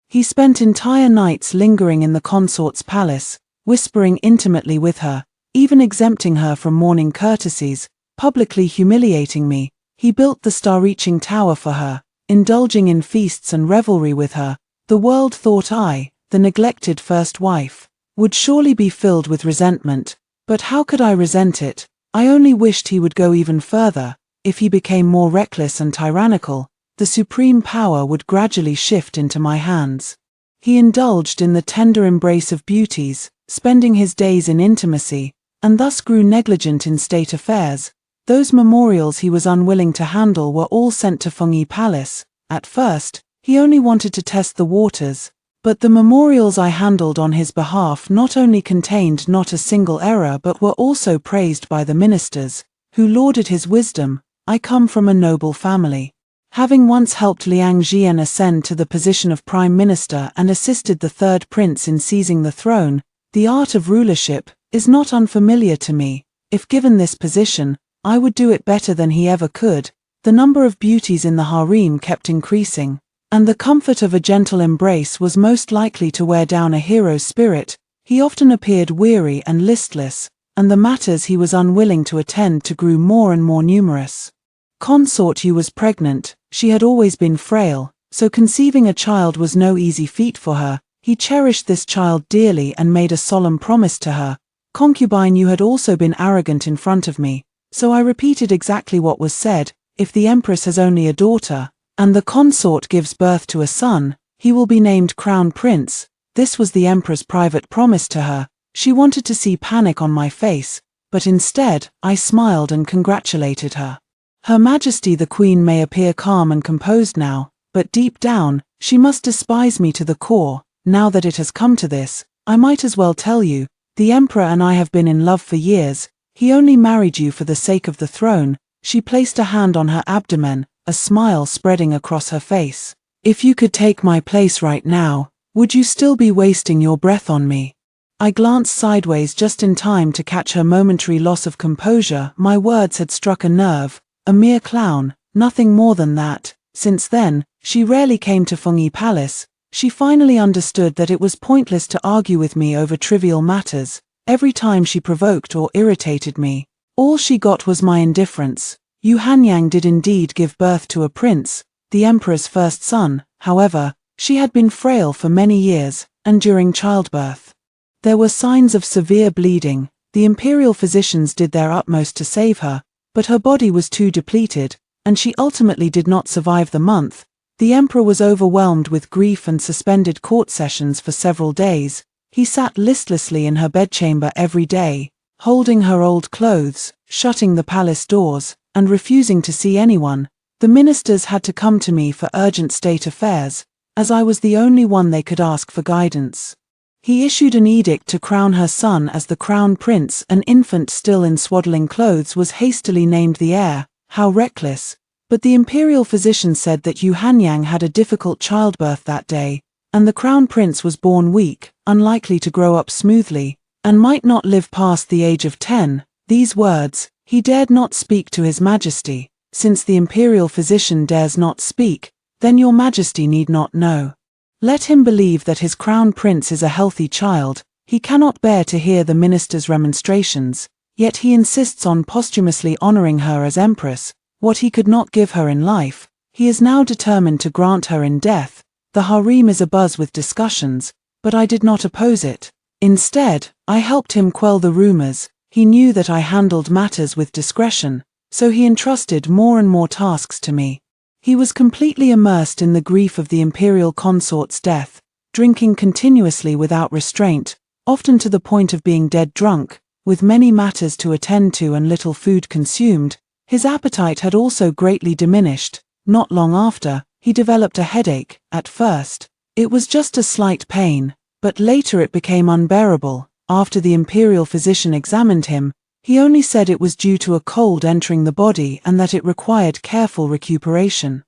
he spent entire nights lingering in the consort's palace, whispering intimately with her, even exempting her from morning courtesies, publicly humiliating me. He built the star-reaching tower for her, indulging in feasts and revelry with her. The world thought I, the neglected first wife, would surely be filled with resentment, but how could I resent it? I only wished he would go even further. If he became more reckless and tyrannical, the supreme power would gradually shift into my hands. He indulged in the tender embrace of beauties, spending his days in intimacy, and thus grew negligent in state affairs. Those memorials he was unwilling to handle were all sent to Fengyi Palace. At first, he only wanted to test the waters, but the memorials I handled on his behalf not only contained not a single error but were also praised by the ministers, who lauded his wisdom. I come from a noble family. Having once helped Liang Jian ascend to the position of prime minister and assisted the third prince in seizing the throne, the art of rulership is not unfamiliar to me. If given this position, I would do it better than he ever could. The number of beauties in the harem kept increasing, and the comfort of a gentle embrace was most likely to wear down a hero's spirit. He often appeared weary and listless, and the matters he was unwilling to attend to grew more and more numerous. Consort Yu was pregnant. She had always been frail, so conceiving a child was no easy feat for her. He cherished this child dearly and made a solemn promise to her. Concubine Yu had also been arrogant in front of me, so I repeated exactly what was said. If the empress has only a daughter, and the consort gives birth to a son, he will be named Crown Prince. This was the emperor's private promise to her. She wanted to see panic on my face, but instead, I smiled and congratulated her. Her Majesty the Queen may appear calm and composed now, but deep down, she must despise me to the core. Now that it has come to this, I might as well tell you, the Emperor and I have been in love for years. He only married you for the sake of the throne. She placed a hand on her abdomen, a smile spreading across her face. If you could take my place right now, would you still be wasting your breath on me? I glanced sideways just in time to catch her momentary loss of composure. My words had struck a nerve. A mere clown, nothing more than that. Since then, she rarely came to Fengyi Palace. She finally understood that it was pointless to argue with me over trivial matters. Every time she provoked or irritated me, all she got was my indifference. Yu Hanyang did indeed give birth to a prince, the emperor's first son. However, she had been frail for many years, and during childbirth, there were signs of severe bleeding. The imperial physicians did their utmost to save her, but her body was too depleted, and she ultimately did not survive the month. The emperor was overwhelmed with grief and suspended court sessions for several days. He sat listlessly in her bedchamber every day, holding her old clothes, shutting the palace doors, and refusing to see anyone. The ministers had to come to me for urgent state affairs, as I was the only one they could ask for guidance. He issued an edict to crown her son as the crown prince. An infant still in swaddling clothes was hastily named the heir. How reckless! But the imperial physician said that Yu Hanyang had a difficult childbirth that day, and the crown prince was born weak, unlikely to grow up smoothly, and might not live past the age of 10. These words he dared not speak to His Majesty. Since the imperial physician dares not speak, then your Majesty need not know. Let him believe that his crown prince is a healthy child. He cannot bear to hear the minister's remonstrations, yet he insists on posthumously honoring her as empress. What he could not give her in life, he is now determined to grant her in death. The harem is abuzz with discussions, but I did not oppose it. Instead, I helped him quell the rumors. He knew that I handled matters with discretion, so he entrusted more and more tasks to me. He was completely immersed in the grief of the imperial consort's death, drinking continuously without restraint, often to the point of being dead drunk. With many matters to attend to and little food consumed, his appetite had also greatly diminished. Not long after, he developed a headache. At first, it was just a slight pain, but later it became unbearable. After the imperial physician examined him, he only said it was due to a cold entering the body and that it required careful recuperation.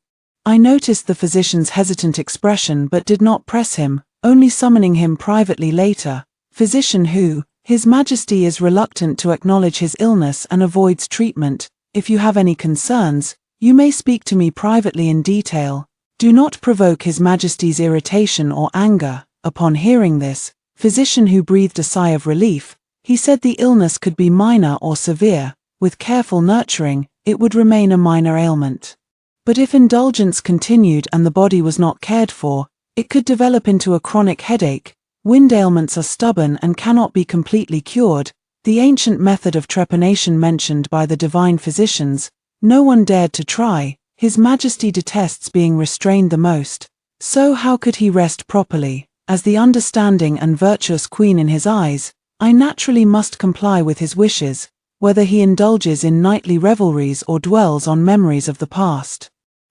I noticed the physician's hesitant expression but did not press him, only summoning him privately later. Physician who, His Majesty is reluctant to acknowledge his illness and avoids treatment. If you have any concerns, you may speak to me privately in detail. Do not provoke His Majesty's irritation or anger. Upon hearing this, Physician who breathed a sigh of relief. He said the illness could be minor or severe. With careful nurturing, it would remain a minor ailment. But if indulgence continued and the body was not cared for, it could develop into a chronic headache. Wind ailments are stubborn and cannot be completely cured. The ancient method of trepanation mentioned by the divine physicians, no one dared to try. His Majesty detests being restrained the most. So how could he rest properly? As the understanding and virtuous queen in his eyes, I naturally must comply with his wishes, whether he indulges in nightly revelries or dwells on memories of the past.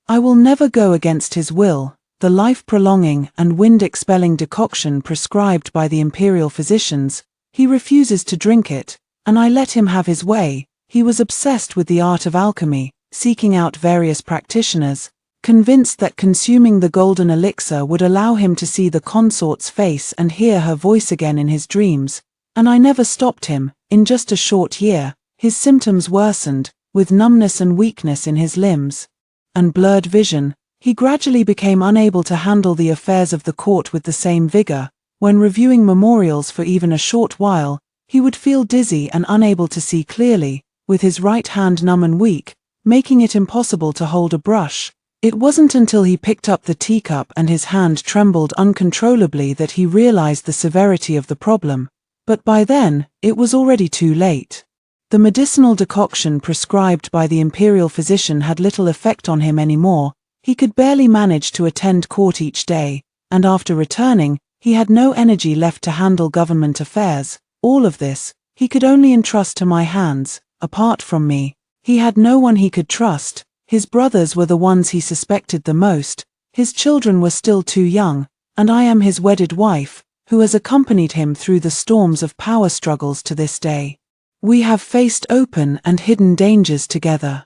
I will never go against his will. The life-prolonging and wind-expelling decoction prescribed by the imperial physicians, he refuses to drink it, and I let him have his way. He was obsessed with the art of alchemy, seeking out various practitioners, convinced that consuming the golden elixir would allow him to see the consort's face and hear her voice again in his dreams. And I never stopped him. In just a short year, his symptoms worsened, with numbness and weakness in his limbs, and blurred vision. He gradually became unable to handle the affairs of the court with the same vigor. When reviewing memorials for even a short while, he would feel dizzy and unable to see clearly, with his right hand numb and weak, making it impossible to hold a brush. It wasn't until he picked up the teacup and his hand trembled uncontrollably that he realized the severity of the problem. But by then, it was already too late. The medicinal decoction prescribed by the imperial physician had little effect on him anymore. He could barely manage to attend court each day, and after returning, he had no energy left to handle government affairs. All of this, he could only entrust to my hands. Apart from me, he had no one he could trust. His brothers were the ones he suspected the most. His children were still too young, and I am his wedded wife, who has accompanied him through the storms of power struggles to this day. We have faced open and hidden dangers together.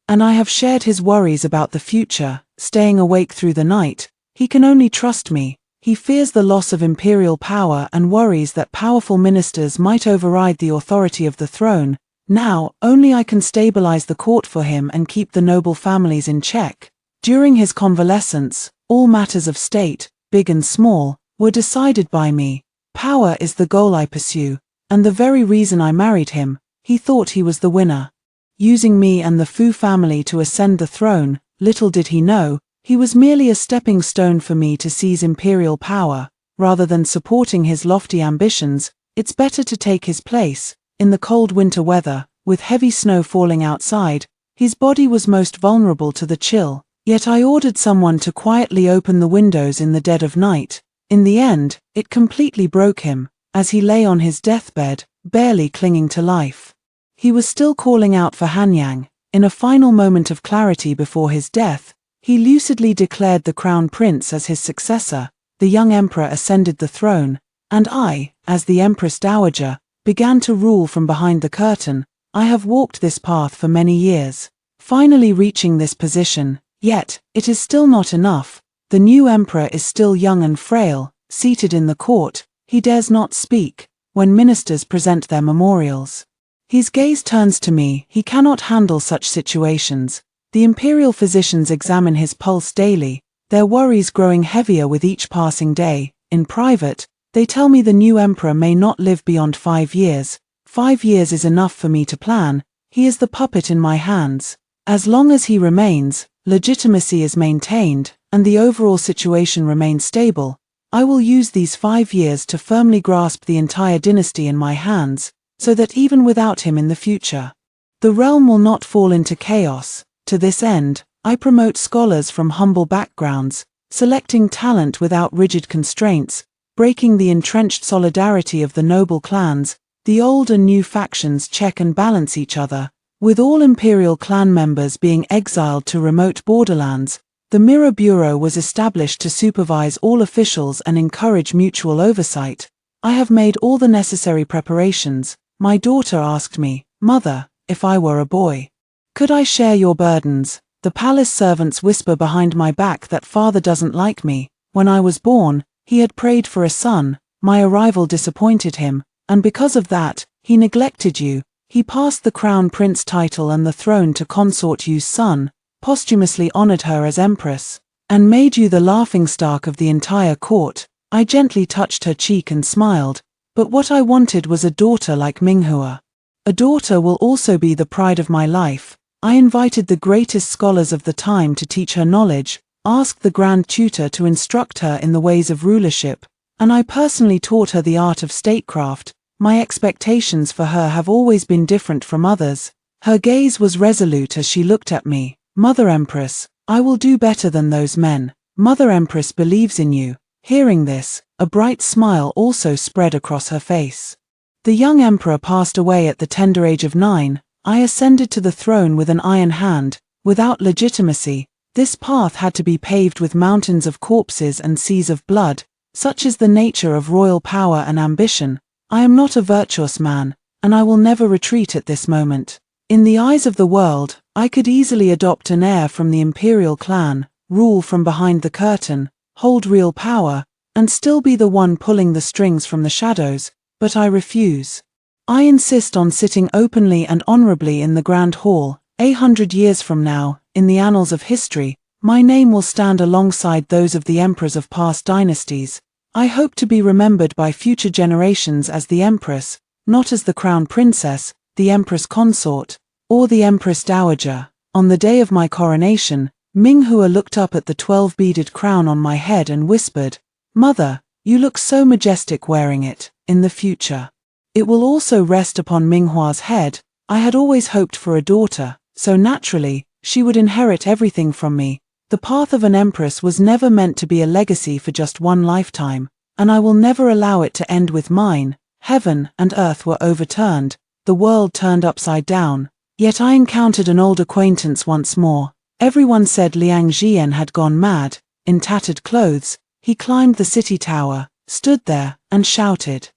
And I have shared his worries about the future, staying awake through the night. He can only trust me. He fears the loss of imperial power and worries that powerful ministers might override the authority of the throne. Now, only I can stabilize the court for him and keep the noble families in check. During his convalescence, all matters of state, big and small, were decided by me. Power is the goal I pursue, and the very reason I married him. He thought he was the winner, using me and the Fu family to ascend the throne. Little did he know, he was merely a stepping stone for me to seize imperial power. Rather than supporting his lofty ambitions, it's better to take his place. In the cold winter weather, with heavy snow falling outside, his body was most vulnerable to the chill. Yet I ordered someone to quietly open the windows in the dead of night. In the end, it completely broke him, as he lay on his deathbed, barely clinging to life. He was still calling out for Hanyang. In a final moment of clarity before his death, he lucidly declared the crown prince as his successor. The young emperor ascended the throne, and I, as the empress dowager, began to rule from behind the curtain. I have walked this path for many years, finally reaching this position. Yet, it is still not enough. The new emperor is still young and frail, seated in the court. He dares not speak when ministers present their memorials. His gaze turns to me. He cannot handle such situations. The imperial physicians examine his pulse daily, their worries growing heavier with each passing day. In private, they tell me the new emperor may not live beyond 5 years. 5 years is enough for me to plan. He is the puppet in my hands. As long as he remains, legitimacy is maintained, and the overall situation remains stable. I will use these 5 years to firmly grasp the entire dynasty in my hands, so that even without him in the future, the realm will not fall into chaos. To this end, I promote scholars from humble backgrounds, selecting talent without rigid constraints, breaking the entrenched solidarity of the noble clans. The old and new factions check and balance each other. With all imperial clan members being exiled to remote borderlands, the Mirror Bureau was established to supervise all officials and encourage mutual oversight. I have made all the necessary preparations. My daughter asked me, "Mother, if I were a boy, could I share your burdens?" The palace servants whisper behind my back that father doesn't like me. When I was born, he had prayed for a son. My arrival disappointed him, and because of that, he neglected you. He passed the crown prince title and the throne to consort Yu's son, posthumously honored her as empress, and made you the laughingstock of the entire court. I gently touched her cheek and smiled, but what I wanted was a daughter like Minghua. A daughter will also be the pride of my life. I invited the greatest scholars of the time to teach her knowledge, asked the grand tutor to instruct her in the ways of rulership, and I personally taught her the art of statecraft. My expectations for her have always been different from others. Her gaze was resolute as she looked at me. "Mother Empress, I will do better than those men. Mother Empress believes in you." Hearing this, a bright smile also spread across her face. The young emperor passed away at the tender age of 9. I ascended to the throne with an iron hand. Without legitimacy, this path had to be paved with mountains of corpses and seas of blood. Such is the nature of royal power and ambition. I am not a virtuous man, and I will never retreat at this moment. In the eyes of the world, I could easily adopt an heir from the imperial clan, rule from behind the curtain, hold real power, and still be the one pulling the strings from the shadows, but I refuse. I insist on sitting openly and honorably in the grand hall. 100 years from now, in the annals of history, my name will stand alongside those of the emperors of past dynasties. I hope to be remembered by future generations as the empress, not as the crown princess, the empress consort, or the empress dowager. On the day of my coronation, Minghua looked up at the 12-beaded crown on my head and whispered, "Mother, you look so majestic wearing it. In the future, it will also rest upon Minghua's head." I had always hoped for a daughter, so naturally, she would inherit everything from me. The path of an empress was never meant to be a legacy for just one lifetime, and I will never allow it to end with mine. Heaven and earth were overturned, the world turned upside down. Yet I encountered an old acquaintance once more. Everyone said Liang Jian had gone mad. In tattered clothes, he climbed the city tower, stood there, and shouted.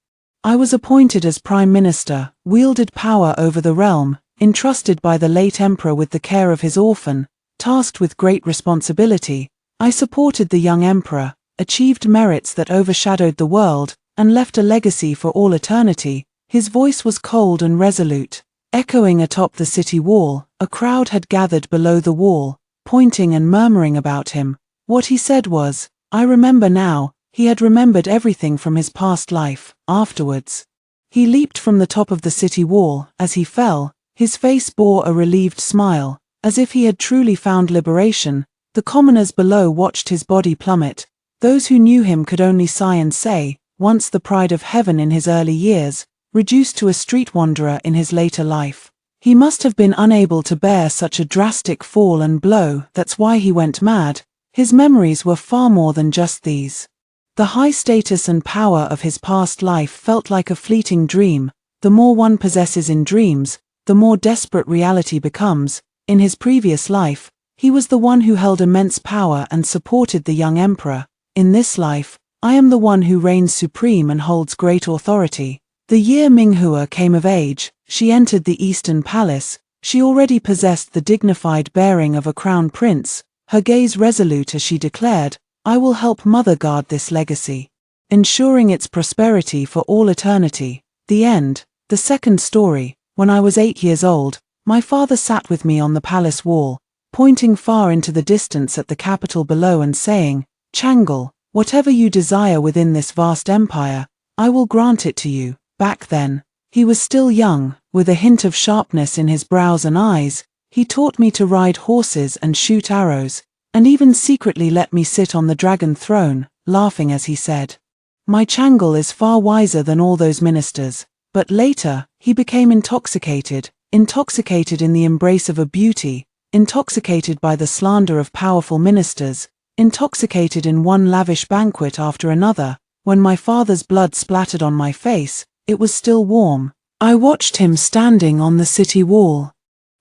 I was appointed as prime minister, wielded power over the realm, entrusted by the late emperor with the care of his orphan. Tasked with great responsibility, I supported the young emperor, achieved merits that overshadowed the world, and left a legacy for all eternity. His voice was cold and resolute, echoing atop the city wall. A crowd had gathered below the wall, pointing and murmuring about him. What he said was, I remember now, he had remembered everything from his past life. Afterwards, he leaped from the top of the city wall. As he fell, his face bore a relieved smile, as if he had truly found liberation. The commoners below watched his body plummet. Those who knew him could only sigh and say, once the pride of heaven in his early years, reduced to a street wanderer in his later life. He must have been unable to bear such a drastic fall and blow. That's why he went mad. His memories were far more than just these. The high status and power of his past life felt like a fleeting dream. The more one possesses in dreams, the more desperate reality becomes. In his previous life, he was the one who held immense power and supported the young emperor. In this life, I am the one who reigns supreme and holds great authority. The year Minghua came of age, she entered the Eastern Palace. She already possessed the dignified bearing of a crown prince, her gaze resolute as she declared, I will help Mother guard this legacy, ensuring its prosperity for all eternity. The end. The second story. When I was 8 years old, my father sat with me on the palace wall, pointing far into the distance at the capital below and saying, Changel, whatever you desire within this vast empire, I will grant it to you. Back then, he was still young, with a hint of sharpness in his brows and eyes. He taught me to ride horses and shoot arrows, and even secretly let me sit on the dragon throne, laughing as he said, My Changel is far wiser than all those ministers. But later, he became intoxicated in the embrace of a beauty, intoxicated by the slander of powerful ministers, intoxicated in one lavish banquet after another. When my father's blood splattered on my face, it was still warm. I watched him standing on the city wall.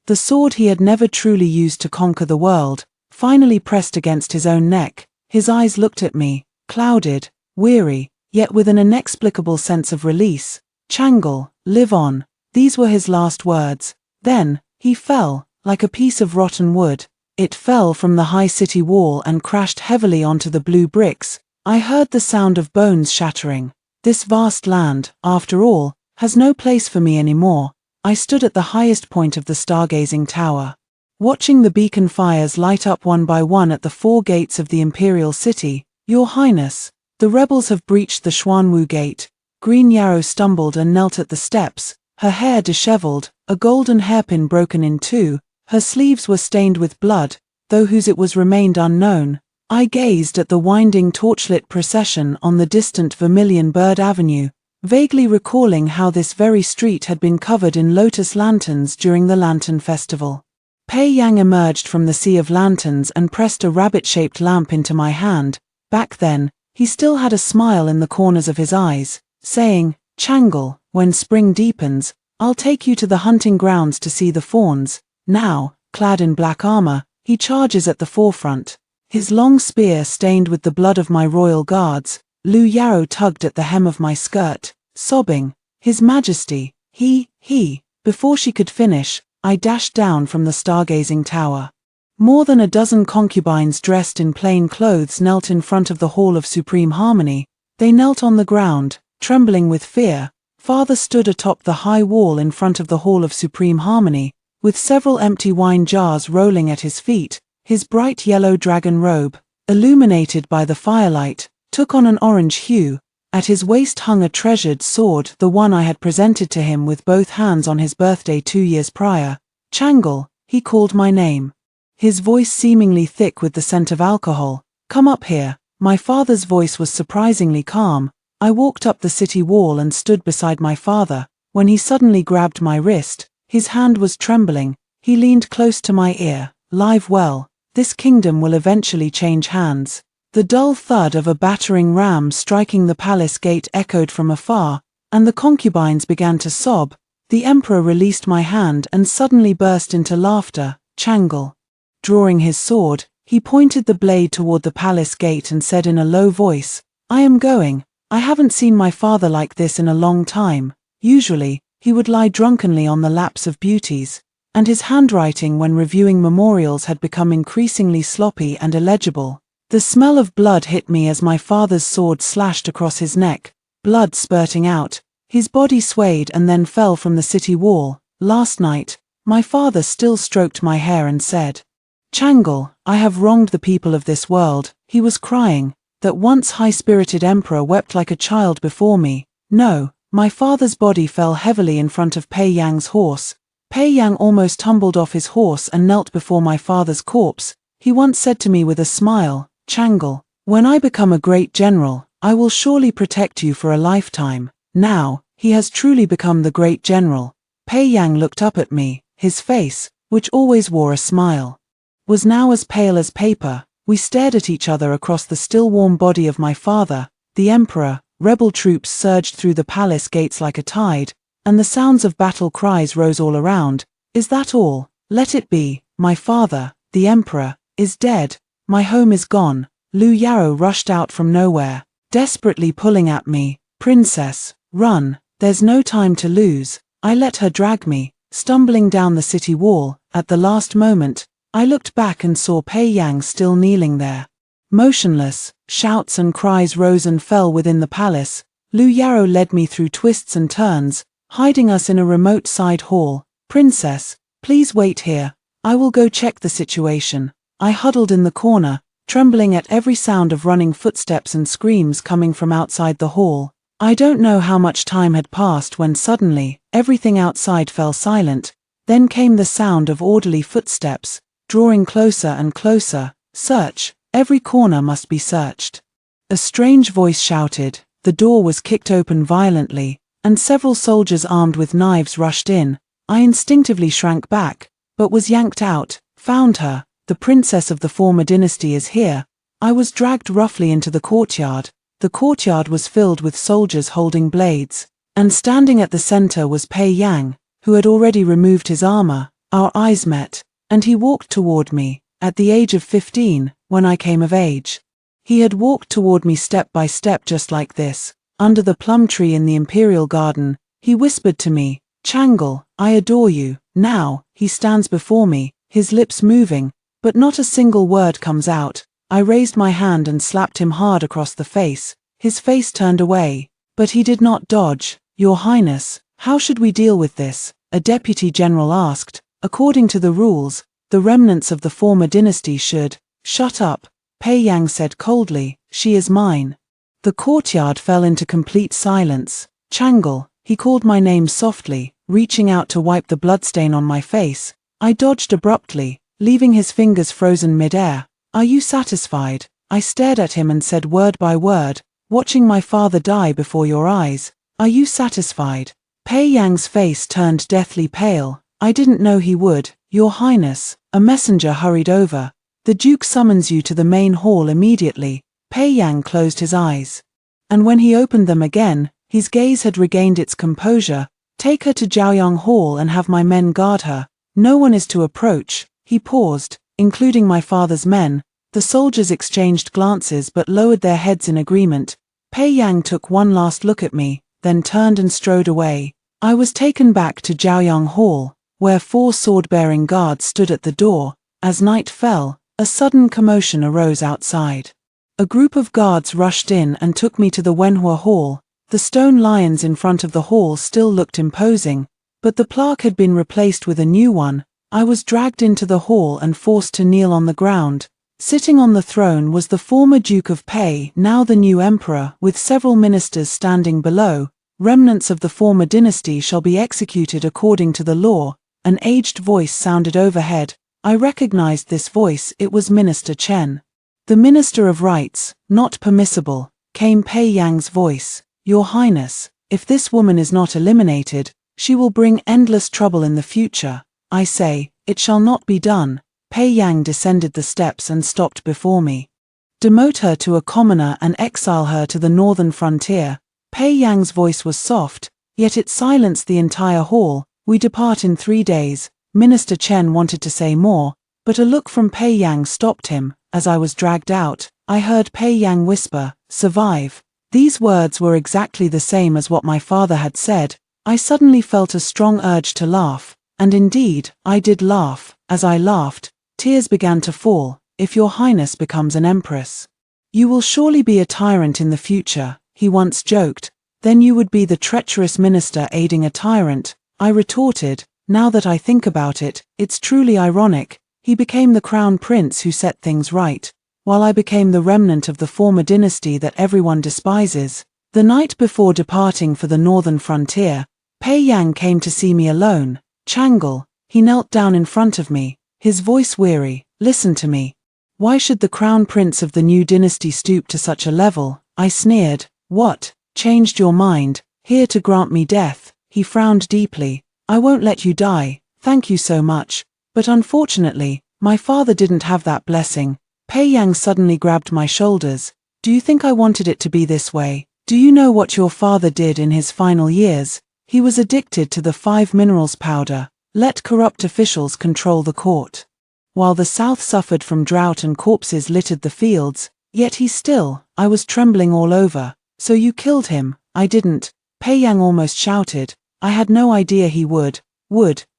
The sword he had never truly used to conquer the world, finally pressed against his own neck. His eyes looked at me, clouded, weary, yet with an inexplicable sense of release. Changel, live on. These were his last words. Then, he fell, like a piece of rotten wood. It fell from the high city wall and crashed heavily onto the blue bricks. I heard the sound of bones shattering. This vast land, after all, has no place for me anymore. I stood at the highest point of the stargazing tower, watching the beacon fires light up one by one at the 4 gates of the imperial city. Your Highness, the rebels have breached the Xuanwu gate. Green Yarrow stumbled and knelt at the steps, her hair disheveled, a golden hairpin broken in two. Her sleeves were stained with blood, though whose it was remained unknown. I gazed at the winding torchlit procession on the distant Vermilion Bird Avenue, vaguely recalling how this very street had been covered in lotus lanterns during the Lantern Festival. Pei Yang emerged from the sea of lanterns and pressed a rabbit-shaped lamp into my hand. Back then, he still had a smile in the corners of his eyes, saying, Changel, when spring deepens, I'll take you to the hunting grounds to see the fawns. Now, clad in black armor, he charges at the forefront. His long spear stained with the blood of my royal guards. Lu Yarrow tugged at the hem of my skirt, sobbing, His Majesty, he. Before she could finish, I dashed down from the stargazing tower. More than a dozen concubines dressed in plain clothes knelt in front of the Hall of Supreme Harmony. They knelt on the ground, trembling with fear. Father stood atop the high wall in front of the Hall of Supreme Harmony, with several empty wine jars rolling at his feet. His bright yellow dragon robe, illuminated by the firelight, took on an orange hue. At his waist hung a treasured sword, the one I had presented to him with both hands on his birthday 2 years prior. Changel, he called my name, his voice seemingly thick with the scent of alcohol. Come up here. My father's voice was surprisingly calm. I walked up the city wall and stood beside my father, when he suddenly grabbed my wrist. His hand was trembling. He leaned close to my ear. Live well. This kingdom will eventually change hands. The dull thud of a battering ram striking the palace gate echoed from afar, and the concubines began to sob. The emperor released my hand and suddenly burst into laughter. Changel. Drawing his sword, he pointed the blade toward the palace gate and said in a low voice, I am going. I haven't seen my father like this in a long time. Usually, he would lie drunkenly on the laps of beauties, and his handwriting when reviewing memorials had become increasingly sloppy and illegible. The smell of blood hit me as my father's sword slashed across his neck, blood spurting out. His body swayed and then fell from the city wall. Last night, my father still stroked my hair and said, Changel, I have wronged the people of this world. He was crying. that once high-spirited emperor wept like a child before me. No, my father's body fell heavily in front of Pei Yang's horse. Pei Yang almost tumbled off his horse and knelt before my father's corpse. He once said to me with a smile, "Changle, when I become a great general, I will surely protect you for a lifetime." Now, he has truly become the great general. Pei Yang looked up at me. His face, which always wore a smile, was now as pale as paper. We stared at each other across the still warm body of my father, the emperor. Rebel troops surged through the palace gates like a tide, and the sounds of battle cries rose all around. "Is that all? Let it be. My father, the emperor, is dead. My home is gone." Lu Yaro rushed out from nowhere, desperately pulling at me. "Princess, run, there's no time to lose." I let her drag me, stumbling down the city wall. At the last moment, I looked back and saw Pei Yang still kneeling there, motionless. Shouts and cries rose and fell within the palace. Lu Yaro led me through twists and turns, hiding us in a remote side hall. "Princess, please wait here. I will go check the situation." I huddled in the corner, trembling at every sound of running footsteps and screams coming from outside the hall. I don't know how much time had passed when suddenly, everything outside fell silent. Then came the sound of orderly footsteps, drawing closer and closer. "Search, every corner must be searched." A strange voice shouted. The door was kicked open violently, and several soldiers armed with knives rushed in. I instinctively shrank back, but was yanked out. "Found her. The princess of the former dynasty is here." I was dragged roughly into the courtyard. The courtyard was filled with soldiers holding blades, and standing at the center was Pei Yang, who had already removed his armor. Our eyes met, and he walked toward me. At the age of 15, when I came of age, he had walked toward me step by step just like this. Under the plum tree in the imperial garden, he whispered to me, "Changle, I adore you." Now, he stands before me, his lips moving, but not a single word comes out. I raised my hand and slapped him hard across the face. His face turned away, but he did not dodge. "Your Highness, how should we deal with this?" a deputy general asked. "According to the rules, the remnants of the former dynasty should..." "Shut up," Pei Yang said coldly. "She is mine." The courtyard fell into complete silence. "Changle," he called my name softly, reaching out to wipe the bloodstain on my face. I dodged abruptly, leaving his fingers frozen mid-air. "Are you satisfied?" I stared at him and said word by word, "Watching my father die before your eyes. Are you satisfied?" Pei Yang's face turned deathly pale. I didn't know he would. "Your Highness," a messenger hurried over. "The Duke summons you to the main hall immediately." Pei Yang closed his eyes, and when he opened them again, his gaze had regained its composure. "Take her to Jiaoyang Hall and have my men guard her. No one is to approach." He paused, including my father's men. The soldiers exchanged glances but lowered their heads in agreement. Pei Yang took one last look at me, then turned and strode away. I was taken back to Jiaoyang Hall, where 4 sword-bearing guards stood at the door. As night fell, a sudden commotion arose outside. A group of guards rushed in and took me to the Wenhua Hall. The stone lions in front of the hall still looked imposing, but the plaque had been replaced with a new one. I was dragged into the hall and forced to kneel on the ground. Sitting on the throne was the former Duke of Pei, now the new emperor, with several ministers standing below. "Remnants of the former dynasty shall be executed according to the law." An aged voice sounded overhead. I recognized this voice. It was Minister Chen. "The Minister of Rights, not permissible," came Pei Yang's voice. "Your Highness, if this woman is not eliminated, she will bring endless trouble in the future. I say, it shall not be done." Pei Yang descended the steps and stopped before me. "Demote her to a commoner and exile her to the northern frontier." Pei Yang's voice was soft, yet it silenced the entire hall. "We depart in 3 days." Minister Chen wanted to say more, but a look from Pei Yang stopped him. As I was dragged out, I heard Pei Yang whisper, "Survive." These words were exactly the same as what my father had said. I suddenly felt a strong urge to laugh, and indeed, I did laugh. As I laughed, tears began to fall. "If your Highness becomes an empress, you will surely be a tyrant in the future," he once joked. "Then you would be the treacherous minister aiding a tyrant." I retorted, "Now that I think about it, it's truly ironic. He became the crown prince who set things right. while I became the remnant of the former dynasty that everyone despises. The night before departing for the northern frontier, Pei Yang came to see me alone. Changle, he knelt down in front of me, his voice weary. Listen to me. Why should the crown prince of the new dynasty stoop to such a level? I sneered. What? Changed your mind, here to grant me death? He frowned deeply. I won't let you die, thank you so much. But unfortunately, my father didn't have that blessing. Pei Yang suddenly grabbed my shoulders. Do you think I wanted it to be this way? Do you know what your father did in his final years? He was addicted to the 5 minerals powder. Let corrupt officials control the court. While the south suffered from drought and corpses littered the fields, yet I was trembling all over. So you killed him? I didn't. Pei Yang almost shouted. I had no idea he would.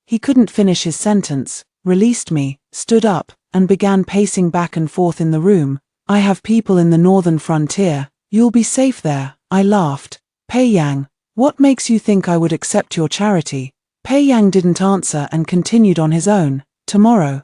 He couldn't finish his sentence, released me, stood up, and began pacing back and forth in the room. I have people in the northern frontier. You'll be safe there. I laughed. Pei Yang, what makes you think I would accept your charity? Pei Yang didn't answer and continued on his own. Tomorrow,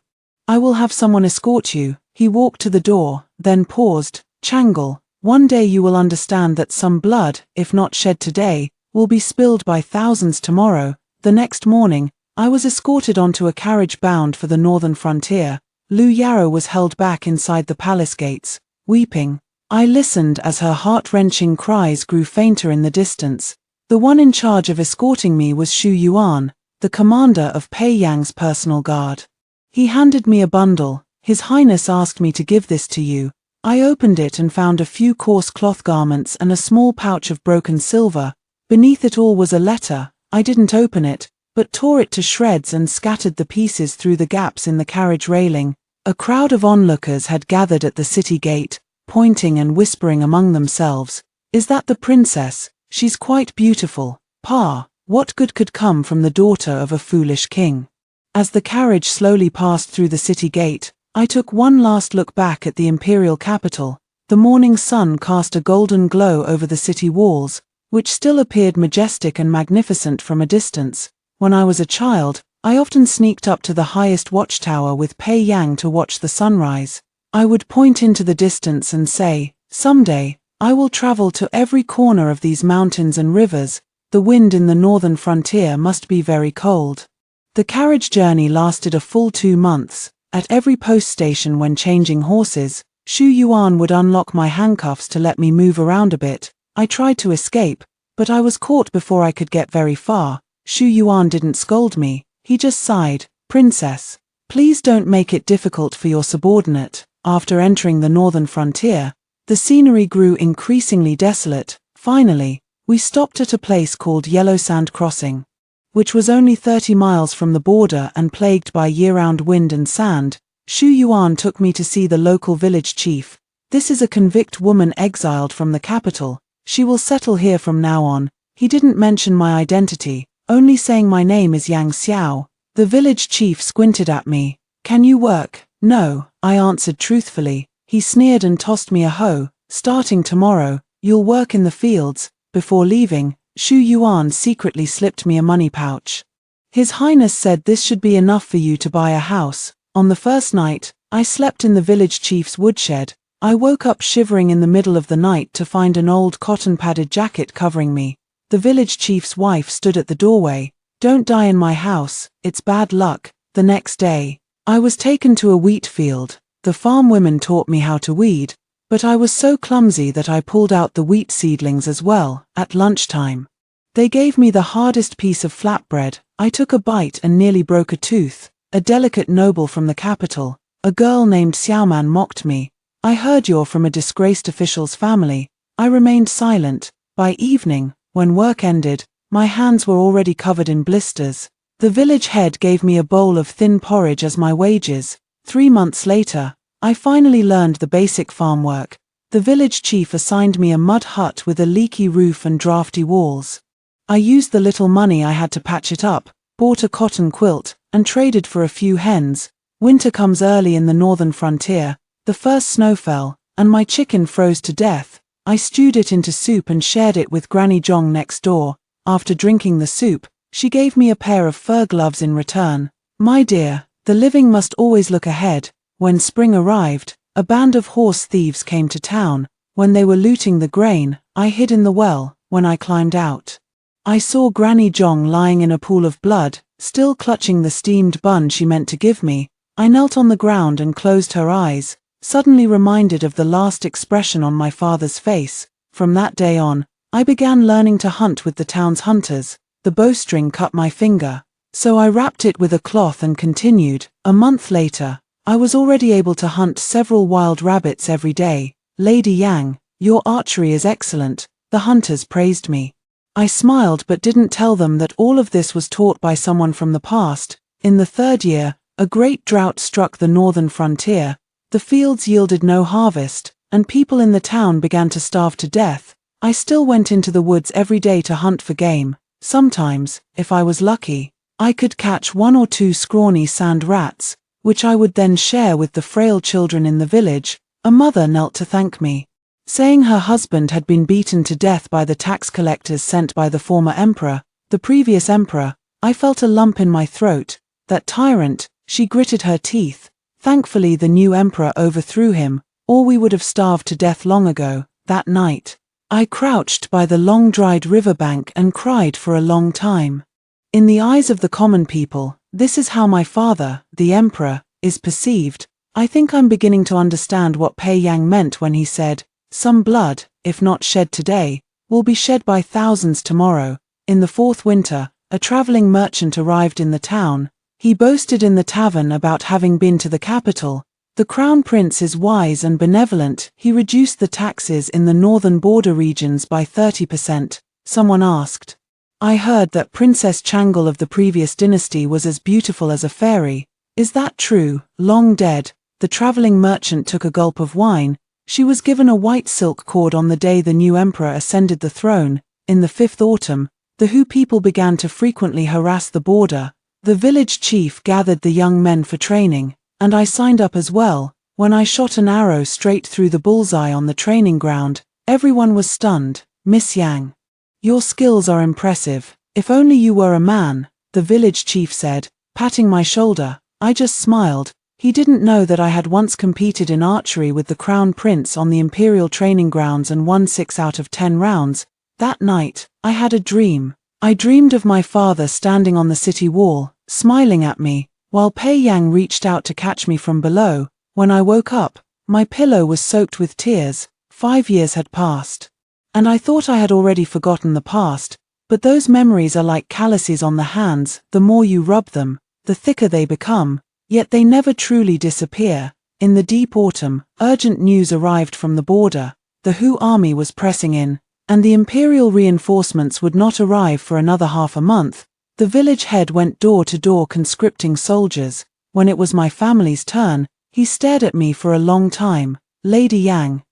I will have someone escort you. He walked to the door, then paused. Changle, one day you will understand that some blood, if not shed today, will be spilled by thousands tomorrow. The next morning, I was escorted onto a carriage bound for the northern frontier. Lu Yarrow was held back inside the palace gates, weeping. I listened as her heart-wrenching cries grew fainter in the distance. The one in charge of escorting me was Xu Yuan, the commander of Pei Yang's personal guard. He handed me a bundle. His Highness asked me to give this to you. I opened it and found a few coarse cloth garments and a small pouch of broken silver. Beneath it all was a letter. I didn't open it, but tore it to shreds and scattered the pieces through the gaps in the carriage railing. A crowd of onlookers had gathered at the city gate, pointing and whispering among themselves. Is that the princess? She's quite beautiful. Pa, what good could come from the daughter of a foolish king? As the carriage slowly passed through the city gate, I took one last look back at the imperial capital. The morning sun cast a golden glow over the city walls, which still appeared majestic and magnificent from a distance. When I was a child, I often sneaked up to the highest watchtower with Pei Yang to watch the sunrise. I would point into the distance and say, someday, I will travel to every corner of these mountains and rivers. The wind in the northern frontier must be very cold. The carriage journey lasted a full 2 months. At every post station when changing horses, Xu Yuan would unlock my handcuffs to let me move around a bit. I tried to escape, but I was caught before I could get very far. Xu Yuan didn't scold me, he just sighed. Princess, please don't make it difficult for your subordinate. After entering the northern frontier, the scenery grew increasingly desolate. Finally, we stopped at a place called Yellow Sand Crossing, which was only 30 miles from the border and plagued by year-round wind and sand. Xu Yuan took me to see the local village chief. This is a convict woman exiled from the capital. She will settle here from now on. He didn't mention my identity, only saying my name is Yang Xiao. The village chief squinted at me. Can you work? No, I answered truthfully. He sneered and tossed me a hoe. Starting tomorrow, you'll work in the fields. Before leaving, Xu Yuan secretly slipped me a money pouch. His Highness said this should be enough for you to buy a house. On the first night, I slept in the village chief's woodshed. I woke up shivering in the middle of the night to find an old cotton-padded jacket covering me. The village chief's wife stood at the doorway. Don't die in my house, it's bad luck. The next day, I was taken to a wheat field. The farm women taught me how to weed, but I was so clumsy that I pulled out the wheat seedlings as well. At lunchtime, they gave me the hardest piece of flatbread. I took a bite and nearly broke a tooth. A delicate noble from the capital, a girl named Xiaoman, mocked me. I heard you're from a disgraced official's family. I remained silent. By evening, when work ended, my hands were already covered in blisters. The village head gave me a bowl of thin porridge as my wages. 3 months later, I finally learned the basic farm work. The village chief assigned me a mud hut with a leaky roof and drafty walls. I used the little money I had to patch it up, bought a cotton quilt, and traded for a few hens. Winter comes early in the northern frontier. The first snow fell, and my chicken froze to death. I stewed it into soup and shared it with Granny Zhong next door. After drinking the soup, she gave me a pair of fur gloves in return. My dear, the living must always look ahead. When spring arrived, A band of horse thieves came to town. When they were looting the grain, I hid in the well. When I climbed out, I saw Granny Jong lying in a pool of blood, still clutching the steamed bun she meant to give me. I knelt on the ground and closed her eyes, suddenly reminded of the last expression on my father's face. From that day on, I began learning to hunt with the town's hunters. The bowstring cut my finger, so I wrapped it with a cloth and continued. A month later, I was already able to hunt several wild rabbits every day. Lady Yang, your archery is excellent, the hunters praised me. I smiled but didn't tell them that all of this was taught by someone from the past. In the third year, a great drought struck the northern frontier. The fields yielded no harvest, and people in the town began to starve to death. I still went into the woods every day to hunt for game. Sometimes, if I was lucky, I could catch 1 or 2 scrawny sand rats, which I would then share with the frail children in the village. A mother knelt to thank me, saying her husband had been beaten to death by the tax collectors sent by the former emperor, the previous emperor. I felt a lump in my throat. That tyrant, she gritted her teeth. Thankfully the new emperor overthrew him, or we would have starved to death long ago. That night, I crouched by the long-dried riverbank and cried for a long time. In the eyes of the common people, this is how my father, the emperor, is perceived. I think I'm beginning to understand what Pei Yang meant when he said, "Some blood, if not shed today, will be shed by thousands tomorrow." In the 4th winter, a traveling merchant arrived in the town. He boasted in the tavern about having been to the capital. The crown prince is wise and benevolent. He reduced the taxes in the northern border regions by 30%. Someone asked, "I heard that Princess Changle of the previous dynasty was as beautiful as a fairy. Is that true?" Long dead, the traveling merchant took a gulp of wine. She was given a white silk cord on the day the new emperor ascended the throne. In the 5th autumn, the Hu people began to frequently harass the border. The village chief gathered the young men for training, and I signed up as well. When I shot an arrow straight through the bullseye on the training ground, everyone was stunned. "Miss Yang, your skills are impressive. If only you were a man," the village chief said, patting my shoulder. I just smiled. He didn't know that I had once competed in archery with the crown prince on the imperial training grounds and won 6 out of 10 rounds. That night, I had a dream. I dreamed of my father standing on the city wall, smiling at me, while Pei Yang reached out to catch me from below. When I woke up, my pillow was soaked with tears. 5 years had passed, and I thought I had already forgotten the past, but those memories are like calluses on the hands. The more you rub them, the thicker they become, yet they never truly disappear. In the deep autumn, urgent news arrived from the border. The Hu army was pressing in, and the imperial reinforcements would not arrive for another half a month. The village head went door to door conscripting soldiers. When it was my family's turn, he stared at me for a long time. "Lady Yang,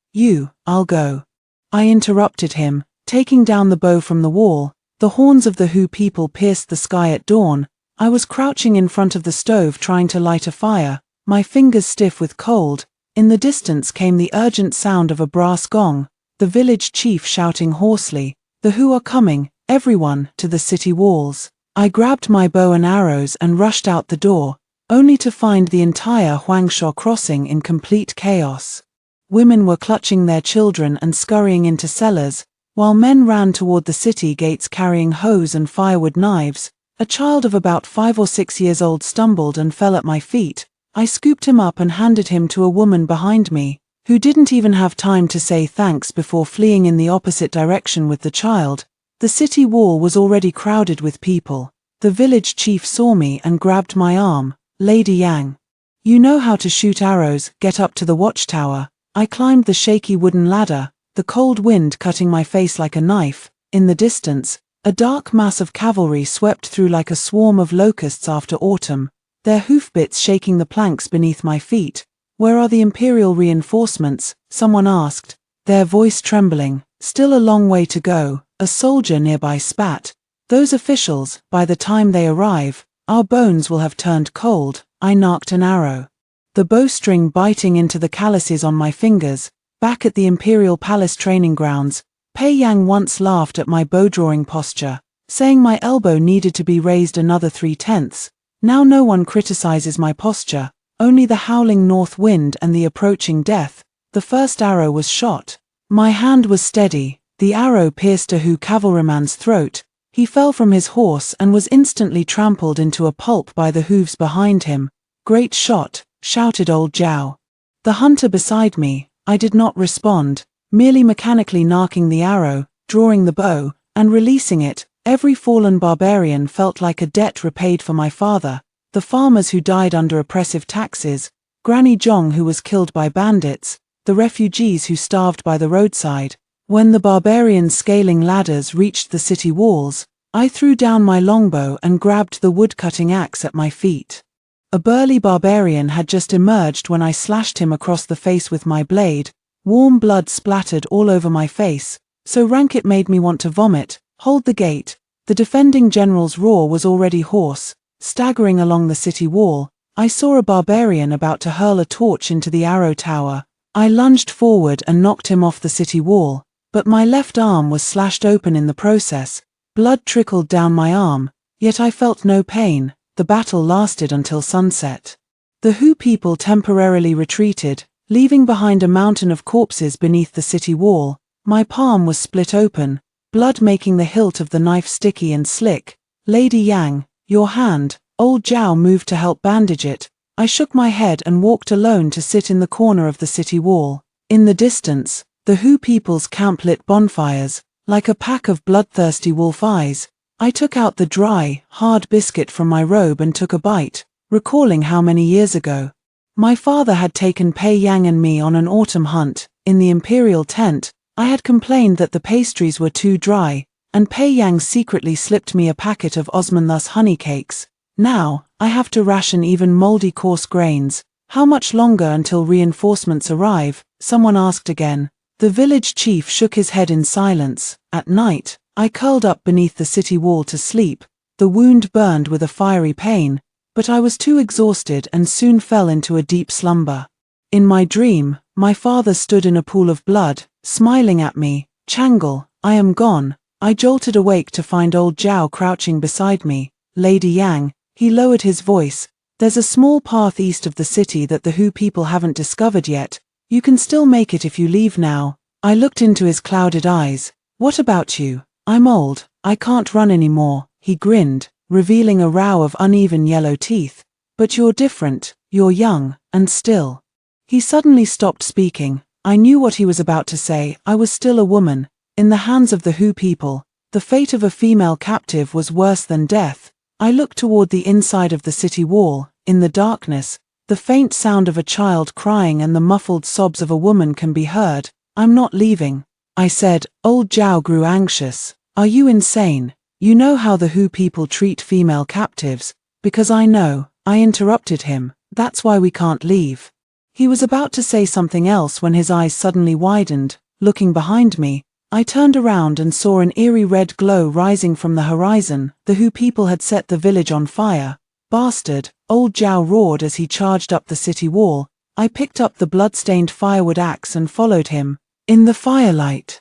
I'll go." I interrupted him, taking down the bow from the wall. The horns of the Hu people pierced the sky at dawn. I was crouching in front of the stove trying to light a fire, my fingers stiff with cold. In the distance came the urgent sound of a brass gong, the village chief shouting hoarsely, "The Hu are coming, everyone, to the city walls." I grabbed my bow and arrows and rushed out the door, only to find the entire Huangsha crossing in complete chaos. Women were clutching their children and scurrying into cellars, while men ran toward the city gates carrying hoes and firewood knives. A child of about 5 or 6 years old stumbled and fell at my feet. I scooped him up and handed him to a woman behind me, who didn't even have time to say thanks before fleeing in the opposite direction with the child. The city wall was already crowded with people. The village chief saw me and grabbed my arm. "Lady Yang, you know how to shoot arrows, get up to the watchtower." I climbed the shaky wooden ladder, the cold wind cutting my face like a knife. In the distance, a dark mass of cavalry swept through like a swarm of locusts after autumn, their hoofbits shaking the planks beneath my feet. "Where are the imperial reinforcements?" someone asked, their voice trembling. "Still a long way to go," a soldier nearby spat. "Those officials, by the time they arrive, our bones will have turned cold." I knocked an arrow, the bowstring biting into the calluses on my fingers. Back at the imperial palace training grounds, Pei Yang once laughed at my bow-drawing posture, saying my elbow needed to be raised another 3/10. Now no one criticizes my posture. only the howling north wind and the approaching death. The first arrow was shot. My hand was steady. The arrow pierced a cavalryman's throat. He fell from his horse and was instantly trampled into a pulp by the hooves behind him. Great shot, shouted old Zhao. The hunter beside me, I did not respond, merely mechanically narking the arrow, drawing the bow, and releasing it. Every fallen barbarian felt like a debt repaid for my father, the farmers who died under oppressive taxes, Granny Zhong who was killed by bandits, the refugees who starved by the roadside. When the barbarians scaling ladders reached the city walls, I threw down my longbow and grabbed the wood-cutting axe at my feet. A burly barbarian had just emerged when I slashed him across the face with my blade. Warm blood splattered all over my face, so rank it made me want to vomit. Hold the gate. The defending general's roar was already hoarse. Staggering along the city wall, I saw a barbarian about to hurl a torch into the arrow tower. I lunged forward and knocked him off the city wall, but my left arm was slashed open in the process. Blood trickled down my arm, yet I felt no pain. The battle lasted until sunset. The Hu people temporarily retreated, leaving behind a mountain of corpses beneath the city wall. My palm was split open, blood making the hilt of the knife sticky and slick. Lady Yang, your hand. Old Zhao moved to help bandage it. I shook my head and walked alone to sit in the corner of the city wall. In the distance, the Hu people's camp lit bonfires, like a pack of bloodthirsty wolf eyes. I took out the dry, hard biscuit from my robe and took a bite, recalling how many years ago my father had taken Pei Yang and me on an autumn hunt. In the imperial tent, I had complained that the pastries were too dry, and Pei Yang secretly slipped me a packet of Osmanthus honey cakes. Now, I have to ration even moldy coarse grains. How much longer until reinforcements arrive? Someone asked again. The village chief shook his head in silence. At night, I curled up beneath the city wall to sleep. The wound burned with a fiery pain, but I was too exhausted and soon fell into a deep slumber. In my dream, my father stood in a pool of blood, smiling at me. Changle, I am gone. I jolted awake to find old Zhao crouching beside me. Lady Yang, he lowered his voice. There's a small path east of the city that the Hu people haven't discovered yet. You can still make it if you leave now. I looked into his clouded eyes. What about you? I'm old, I can't run anymore. He grinned, revealing a row of uneven yellow teeth. But you're different, you're young, and still. He suddenly stopped speaking. I knew what he was about to say. I was still a woman, in the hands of the Hu people. The fate of a female captive was worse than death. I looked toward the inside of the city wall. In the darkness, the faint sound of a child crying and the muffled sobs of a woman can be heard. I'm not leaving, I said. Old Zhao grew anxious. Are you insane? You know how the Hu people treat female captives. Because I know, I interrupted him. That's why we can't leave. He was about to say something else when his eyes suddenly widened. Looking behind me, I turned around and saw an eerie red glow rising from the horizon. The Hu people had set the village on fire. Bastard, old Zhao roared as he charged up the city wall. I picked up the blood-stained firewood axe and followed him. In the firelight,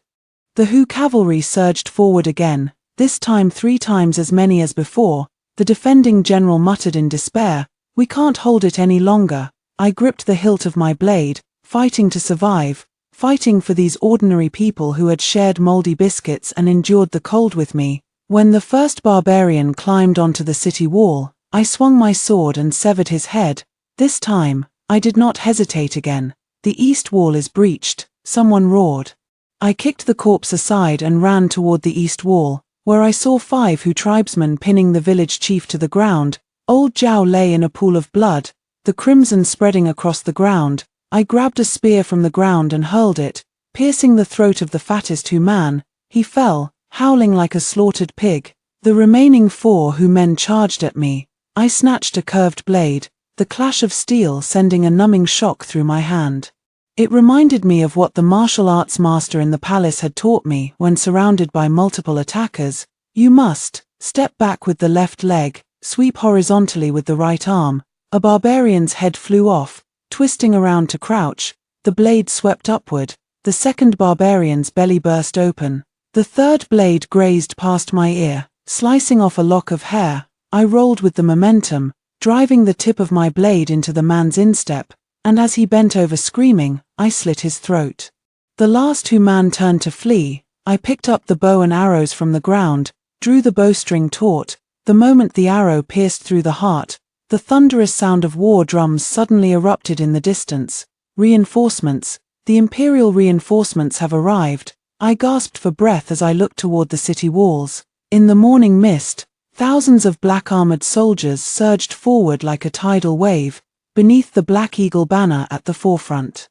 the Hu cavalry surged forward again, this time 3 times as many as before. The defending general muttered in despair, "We can't hold it any longer." I gripped the hilt of my blade, fighting to survive, fighting for these ordinary people who had shared moldy biscuits and endured the cold with me. When the first barbarian climbed onto the city wall, I swung my sword and severed his head. This time, I did not hesitate again. The east wall is breached, someone roared. I kicked the corpse aside and ran toward the east wall, where I saw 5 Hu tribesmen pinning the village chief to the ground. Old Zhao lay in a pool of blood, the crimson spreading across the ground. I grabbed a spear from the ground and hurled it, piercing the throat of the fattest Hu man. He fell, howling like a slaughtered pig. The remaining 4 Hu men charged at me. I snatched a curved blade, the clash of steel sending a numbing shock through my hand. It reminded me of what the martial arts master in the palace had taught me when surrounded by multiple attackers. You must step back with the left leg, sweep horizontally with the right arm. A barbarian's head flew off, twisting around to crouch. The blade swept upward. The second barbarian's belly burst open. The third blade grazed past my ear, slicing off a lock of hair. I rolled with the momentum, driving the tip of my blade into the man's instep, and as he bent over screaming, I slit his throat. The last man turned to flee. I picked up the bow and arrows from the ground, drew the bowstring taut. The moment the arrow pierced through the heart, the thunderous sound of war drums suddenly erupted in the distance. Reinforcements, the Imperial reinforcements have arrived. I gasped for breath as I looked toward the city walls. In the morning mist, thousands of black-armored soldiers surged forward like a tidal wave, beneath the Black Eagle banner at the forefront.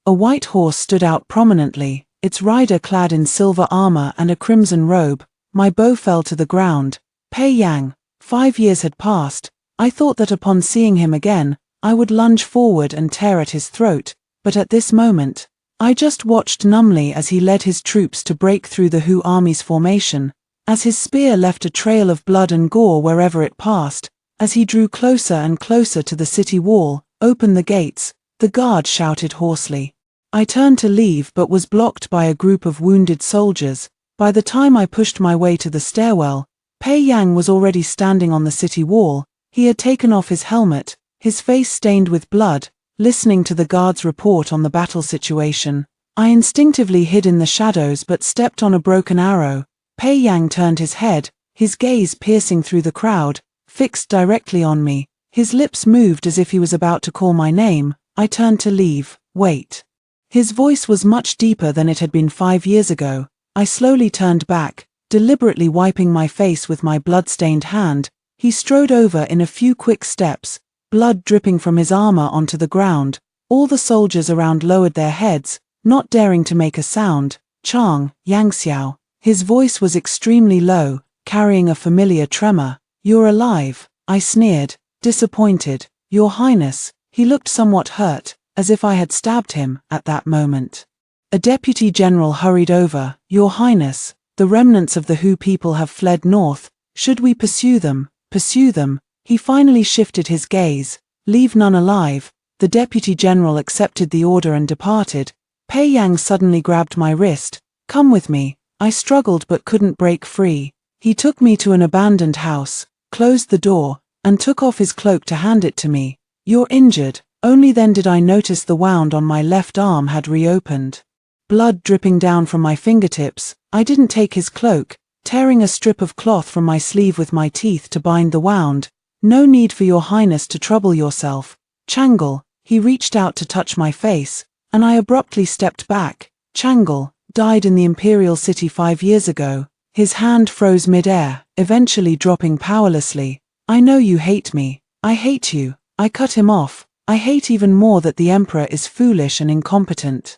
A white horse stood out prominently, its rider clad in silver armor and a crimson robe. My bow fell to the ground. Pei Yang. 5 years had passed. I thought that upon seeing him again, I would lunge forward and tear at his throat, but at this moment, I just watched numbly as he led his troops to break through the Hu army's formation, as his spear left a trail of blood and gore wherever it passed. As he drew closer and closer to the city wall, "Open the gates," the guard shouted hoarsely. I turned to leave but was blocked by a group of wounded soldiers. By the time I pushed my way to the stairwell, Pei Yang was already standing on the city wall. He had taken off his helmet, his face stained with blood, listening to the guard's report on the battle situation. I instinctively hid in the shadows but stepped on a broken arrow. Pei Yang turned his head, his gaze piercing through the crowd, fixed directly on me. His lips moved as if he was about to call my name. I turned to leave. "Wait." His voice was much deeper than it had been 5 years ago. I slowly turned back, deliberately wiping my face with my blood-stained hand. He strode over in a few quick steps, blood dripping from his armor onto the ground. All the soldiers around lowered their heads, not daring to make a sound. "Chang, Yang Xiao." His voice was extremely low, carrying a familiar tremor. "You're alive," I sneered, disappointed. "Your Highness." He looked somewhat hurt, as if I had stabbed him at that moment. A deputy general hurried over. "Your Highness, the remnants of the Hu people have fled north. Should we pursue them?" "Pursue them?" He finally shifted his gaze. "Leave none alive." The deputy general accepted the order and departed. Pei Yang suddenly grabbed my wrist. "Come with me." I struggled but couldn't break free. He took me to an abandoned house, closed the door, and took off his cloak to hand it to me. "You're injured." Only then did I notice the wound on my left arm had reopened. Blood dripping down from my fingertips. I didn't take his cloak, tearing a strip of cloth from my sleeve with my teeth to bind the wound. "No need for your Highness to trouble yourself." "Changle." He reached out to touch my face, and I abruptly stepped back. "Changle died in the Imperial City 5 years ago." His hand froze mid-air, eventually dropping powerlessly. "I know you hate me. I hate you." I cut him off. "I hate even more that the Emperor is foolish and incompetent.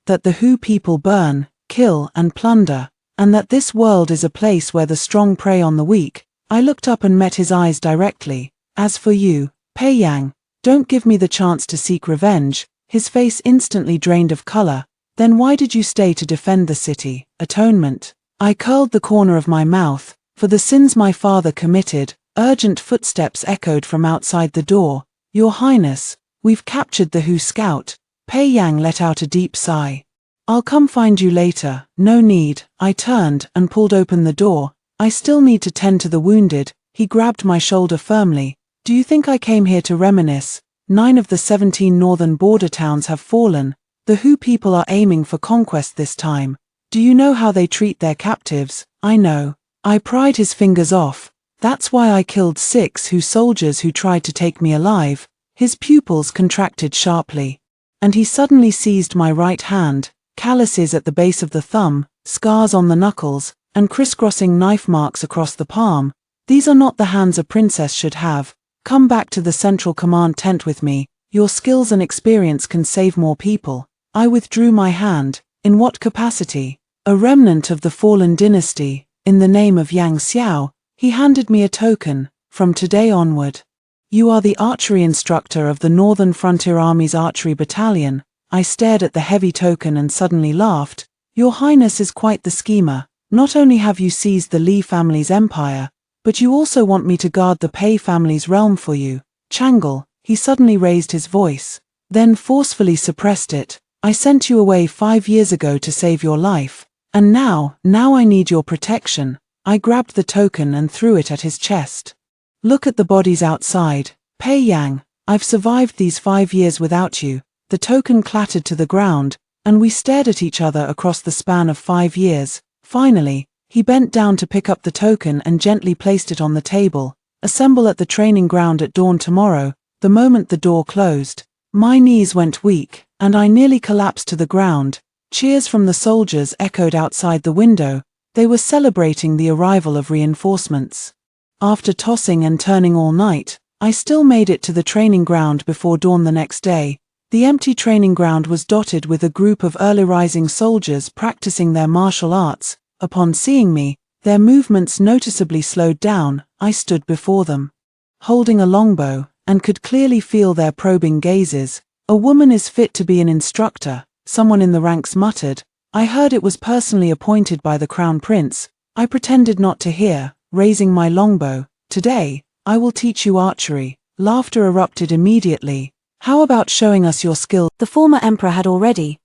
That the Hu people burn, kill and plunder, and that this world is a place where the strong prey on the weak." I looked up and met his eyes directly. "As for you, Pei Yang, don't give me the chance to seek revenge." His face instantly drained of color. "Then why did you stay to defend the city?" "Atonement." I curled the corner of my mouth. "For the sins my father committed." Urgent footsteps echoed from outside the door. "Your Highness, we've captured the Hu scout." Pei Yang let out a deep sigh. "I'll come find you later." "No need." I turned and pulled open the door. "I still need to tend to the wounded." He grabbed my shoulder firmly. "Do you think I came here to reminisce? 9 of the 17 northern border towns have fallen. The Hu people are aiming for conquest this time. Do you know how they treat their captives?" "I know." I pried his fingers off. "That's why I killed 6 Hu soldiers who tried to take me alive." His pupils contracted sharply, and he suddenly seized my right hand. Calluses at the base of the thumb, scars on the knuckles, and crisscrossing knife marks across the palm. "These are not the hands a princess should have. Come back to the Central Command tent with me. Your skills and experience can save more people." I withdrew my hand. "In what capacity?" "A remnant of the fallen dynasty. In the name of Yang Xiao." He handed me a token. "From today onward, you are the archery instructor of the Northern Frontier Army's archery battalion." I stared at the heavy token and suddenly laughed. "Your Highness is quite the schemer. Not only have you seized the Li family's empire, but you also want me to guard the Pei family's realm for you." "Changle." He suddenly raised his voice, then forcefully suppressed it. "I sent you away 5 years ago to save your life. And now I need your protection." I grabbed the token and threw it at his chest. "Look at the bodies outside." Pei Yang, I've survived these 5 years without you." The token clattered to the ground, and we stared at each other across the span of 5 years. Finally, he bent down to pick up the token and gently placed it on the table. "Assemble at the training ground at dawn tomorrow." The moment the door closed, my knees went weak, and I nearly collapsed to the ground. Cheers from the soldiers echoed outside the window. They were celebrating the arrival of reinforcements. After tossing and turning all night, I still made it to the training ground before dawn the next day. The empty training ground was dotted with a group of early-rising soldiers practicing their martial arts. Upon seeing me, their movements noticeably slowed down. I stood before them, holding a longbow, and could clearly feel their probing gazes. "A woman is fit to be an instructor," someone in the ranks muttered. "I heard it was personally appointed by the Crown Prince." I pretended not to hear, raising my longbow. "Today, I will teach you archery." Laughter erupted immediately. "How about showing us your skill?" The former emperor had already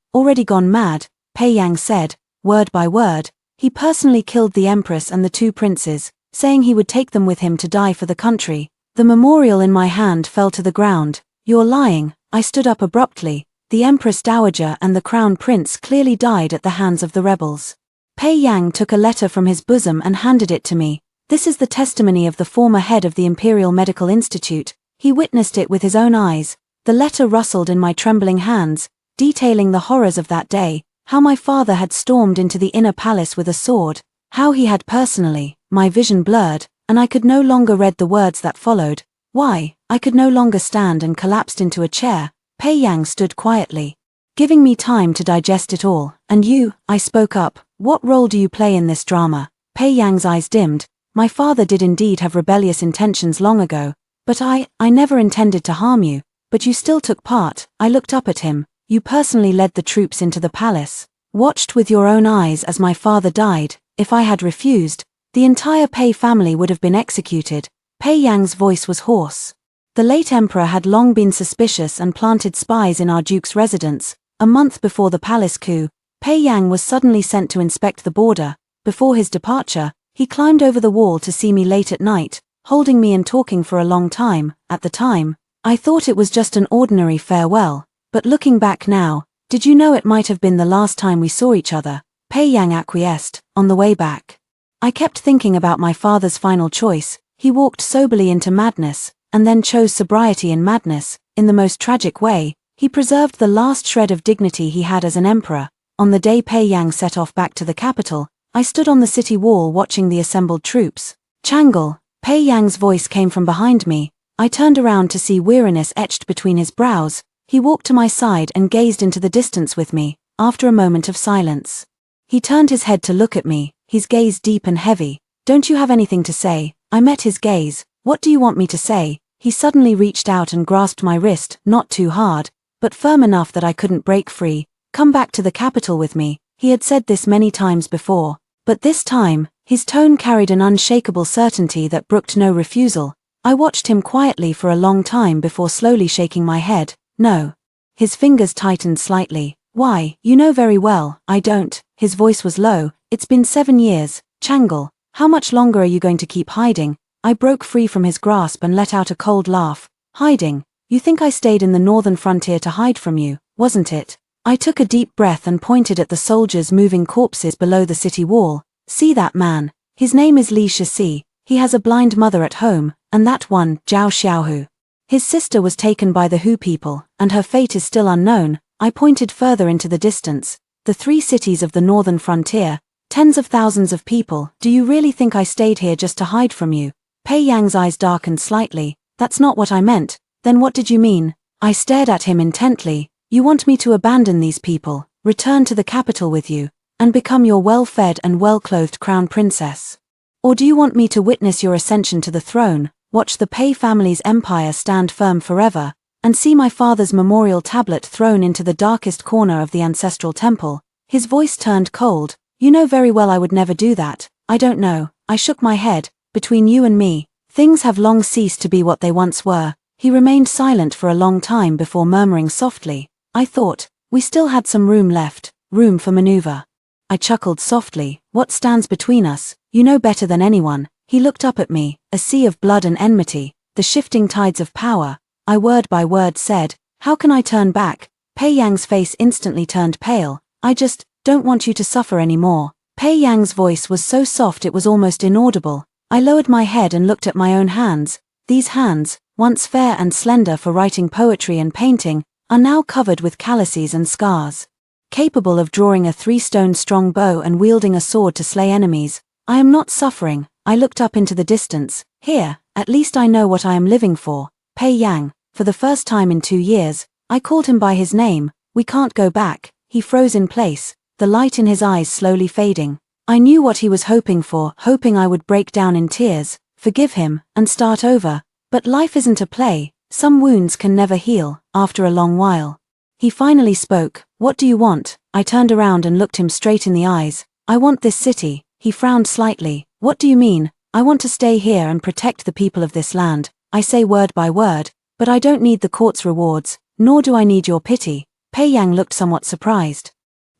gone mad, Pei Yang said, word by word. He personally killed the empress and the 2 princes, saying he would take them with him to die for the country. The memorial in my hand fell to the ground. "You're lying." I stood up abruptly. The Empress Dowager and the Crown Prince clearly died at the hands of the rebels. Pei Yang took a letter from his bosom and handed it to me. "This is the testimony of the former head of the Imperial Medical Institute. He witnessed it with his own eyes." The letter rustled in my trembling hands, detailing the horrors of that day, how my father had stormed into the inner palace with a sword, how he had personally. My vision blurred, and I could no longer read the words that followed. Why, I could no longer stand and collapsed into a chair. Pei Yang stood quietly, giving me time to digest it all. "And you," I spoke up, "what role do you play in this drama?" Pei Yang's eyes dimmed. "My father did indeed have rebellious intentions long ago, but I never intended to harm you. But you still took part." I looked up at him. "You personally led the troops into the palace, watched with your own eyes as my father died. If I had refused, the entire Pei family would have been executed." Pei Yang's voice was hoarse. The late emperor had long been suspicious and planted spies in our duke's residence. A month before the palace coup, Pei Yang was suddenly sent to inspect the border. Before his departure, he climbed over the wall to see me late at night, holding me and talking for a long time. At the time, I thought it was just an ordinary farewell, but looking back now, "Did you know it might have been the last time we saw each other?" Pei Yang acquiesced. On the way back, I kept thinking about my father's final choice. He walked soberly into madness, and then chose sobriety in madness. In the most tragic way, he preserved the last shred of dignity he had as an emperor. On the day Pei Yang set off back to the capital, I stood on the city wall watching the assembled troops. "Chang'e," Pei Yang's voice came from behind me. I turned around to see weariness etched between his brows. He walked to my side and gazed into the distance with me. After a moment of silence, he turned his head to look at me, his gaze deep and heavy. "Don't you have anything to say?" I met his gaze. "What do you want me to say?" He suddenly reached out and grasped my wrist, not too hard, but firm enough that I couldn't break free. "Come back to the capital with me." He had said this many times before, but this time, his tone carried an unshakable certainty that brooked no refusal. I watched him quietly for a long time before slowly shaking my head. "No." His fingers tightened slightly. "Why, you know very well, I don't." His voice was low. "It's been 7 years, Chang'e. How much longer are you going to keep hiding?" I broke free from his grasp and let out a cold laugh. "Hiding? You think I stayed in the northern frontier to hide from you, wasn't it?" I took a deep breath and pointed at the soldiers moving corpses below the city wall. "See that man? His name is Li Shixi. He has a blind mother at home, and that one, Zhao Xiaohu. His sister was taken by the Hu people, and her fate is still unknown." I pointed further into the distance. "The 3 cities of the northern frontier, tens of thousands of people. Do you really think I stayed here just to hide from you?" Pei Yang's eyes darkened slightly. "That's not what I meant." "Then what did you mean?" I stared at him intently. "You want me to abandon these people, return to the capital with you, and become your well-fed and well-clothed crown princess? Or do you want me to witness your ascension to the throne, watch the Pei family's empire stand firm forever, and see my father's memorial tablet thrown into the darkest corner of the ancestral temple?" His voice turned cold. "You know very well I would never do that." "I don't know." I shook my head. "Between you and me, things have long ceased to be what they once were." He remained silent for a long time before murmuring softly, "I thought we still had some room left, room for maneuver." I chuckled softly. "What stands between us? You know better than anyone." He looked up at me, a sea of blood and enmity. the shifting tides of power, I word by word said, how can I turn back? Pei Yang's face instantly turned pale. I just don't want you to suffer anymore. Pei Yang's voice was so soft it was almost inaudible. I lowered my head and looked at my own hands. These hands, once fair and slender for writing poetry and painting, are now covered with calluses and scars. Capable of drawing a 3-stone-strong bow and wielding a sword to slay enemies, I am not suffering. I looked up into the distance. Here, at least I know what I am living for. Pei Yang, for the first time in 2 years, I called him by his name. We can't go back. He froze in place, the light in his eyes slowly fading. I knew what he was hoping for, hoping I would break down in tears, forgive him, and start over. But life isn't a play. Some wounds can never heal, after a long while. He finally spoke. What do you want? I turned around and looked him straight in the eyes. I want this city. He frowned slightly. What do you mean? I want to stay here and protect the people of this land. I say word by word, but I don't need the court's rewards, nor do I need your pity. Pei Yang looked somewhat surprised.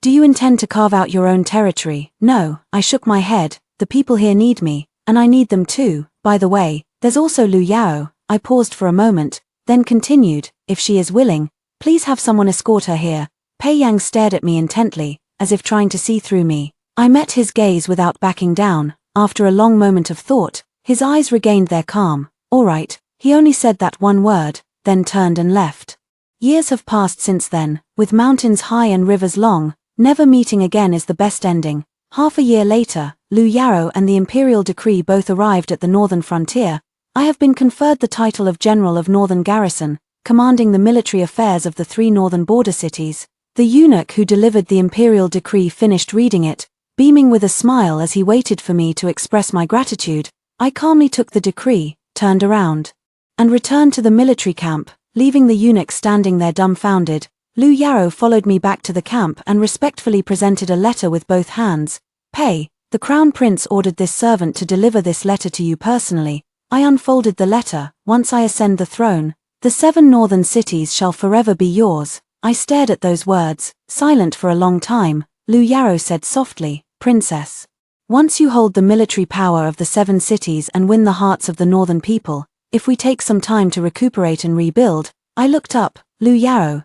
Do you intend to carve out your own territory? No, I shook my head. The people here need me, and I need them too. By the way, there's also Lu Yao. I paused for a moment, then continued, if she is willing, please have someone escort her here. Pei Yang stared at me intently, as if trying to see through me. I met his gaze without backing down. After a long moment of thought, his eyes regained their calm. All right, he only said that one word, then turned and left. Years have passed since then, with mountains high and rivers long. Never meeting again is the best ending. Half a year later, Lu Yao and the imperial decree both arrived at the northern frontier. I have been conferred the title of General of Northern Garrison, commanding the military affairs of the 3 northern border cities. The eunuch who delivered the imperial decree finished reading it, beaming with a smile as he waited for me to express my gratitude. I calmly took the decree, turned around, and returned to the military camp, leaving the eunuch standing there dumbfounded. Lu Yao followed me back to the camp and respectfully presented a letter with both hands. Pei, the crown prince ordered this servant to deliver this letter to you personally. I unfolded the letter. Once I ascend the throne, the 7 northern cities shall forever be yours. I stared at those words, silent for a long time. Lu Yao said softly, Princess, once you hold the military power of the 7 cities and win the hearts of the northern people, if we take some time to recuperate and rebuild. I looked up. Lu Yao,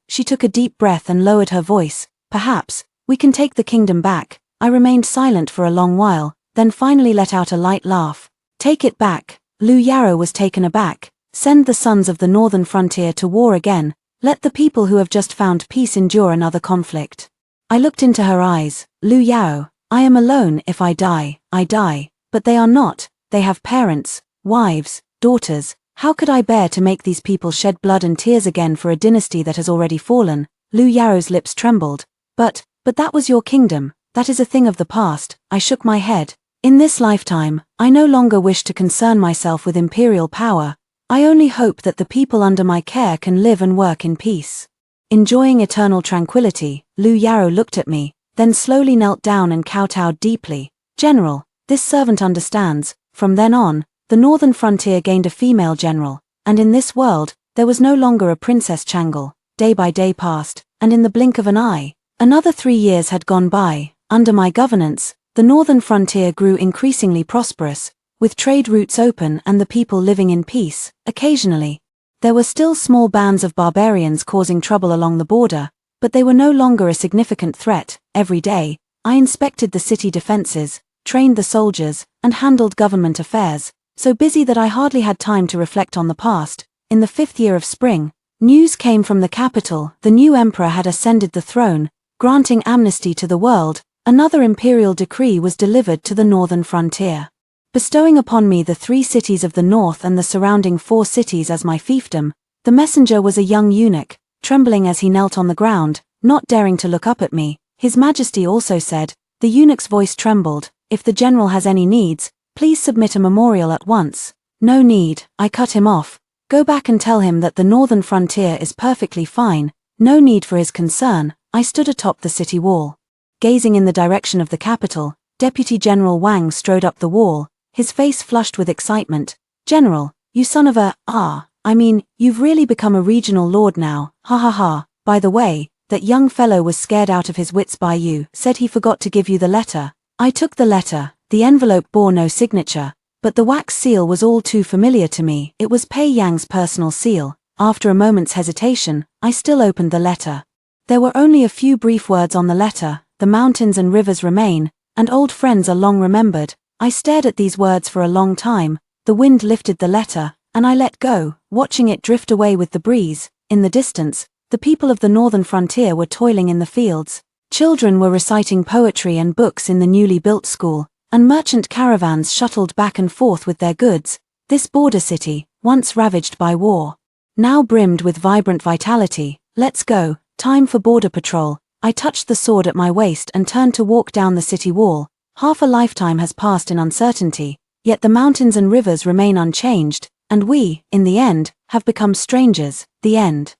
she took a deep breath and lowered her voice. Perhaps we can take the kingdom back. I remained silent for a long while, then finally let out a light laugh. Take it back. Lu Yao was taken aback. Send the sons of the northern frontier to war again. Let the people who have just found peace endure another conflict. I looked into her eyes. Lu Yao, I am alone. If I die, I die. But they are not. They have parents, wives, daughters. How could I bear to make these people shed blood and tears again for a dynasty that has already fallen? Lu Yao's lips trembled. But that was your kingdom. That is a thing of the past. I shook my head. In this lifetime, I no longer wish to concern myself with imperial power. I only hope that the people under my care can live and work in peace. Enjoying eternal tranquility, Lu Yao looked at me, then slowly knelt down and kowtowed deeply. General, this servant understands. From then on, the northern frontier gained a female general, and in this world, there was no longer a Princess Changle. Day by day passed, and in the blink of an eye, another 3 years had gone by. Under my governance, the northern frontier grew increasingly prosperous, with trade routes open and the people living in peace. Occasionally, there were still small bands of barbarians causing trouble along the border, but they were no longer a significant threat. Every day, I inspected the city defenses, trained the soldiers, and handled government affairs, so busy that I hardly had time to reflect on the past. In the 5th year of spring, news came from the capital. The new emperor had ascended the throne, granting amnesty to the world. Another imperial decree was delivered to the northern frontier, bestowing upon me the 3 cities of the north and the surrounding 4 cities as my fiefdom. The messenger was a young eunuch, trembling as he knelt on the ground, not daring to look up at me. His Majesty also said. The eunuch's voice trembled. If the general has any needs, please submit a memorial at once. No need, I cut him off. Go back and tell him that the northern frontier is perfectly fine. No need for his concern. I stood atop the city wall, gazing in the direction of the capital. Deputy General Wang strode up the wall, his face flushed with excitement. General, you son of a, you've really become a regional lord now. Ha ha ha. By the way, that young fellow was scared out of his wits by you. Said he forgot to give you the letter. I took the letter. The envelope bore no signature, But the wax seal was all too familiar to me. It was Pei Yang's personal seal. After a moment's hesitation, I still opened the letter. There were only a few brief words on the letter: the mountains and rivers remain, and old friends are long remembered. I stared at these words for a long time. The wind lifted the letter, and I let go, watching it drift away with the breeze. In the distance, the people of the northern frontier were toiling in the fields. Children were reciting poetry and books in the newly built school, and merchant caravans shuttled back and forth with their goods. This border city, once ravaged by war, now brimmed with vibrant vitality. Let's go, time for border patrol. I touched the sword at my waist and turned to walk down the city wall. Half a lifetime has passed in uncertainty, yet the mountains and rivers remain unchanged, and we, in the end, have become strangers. The end.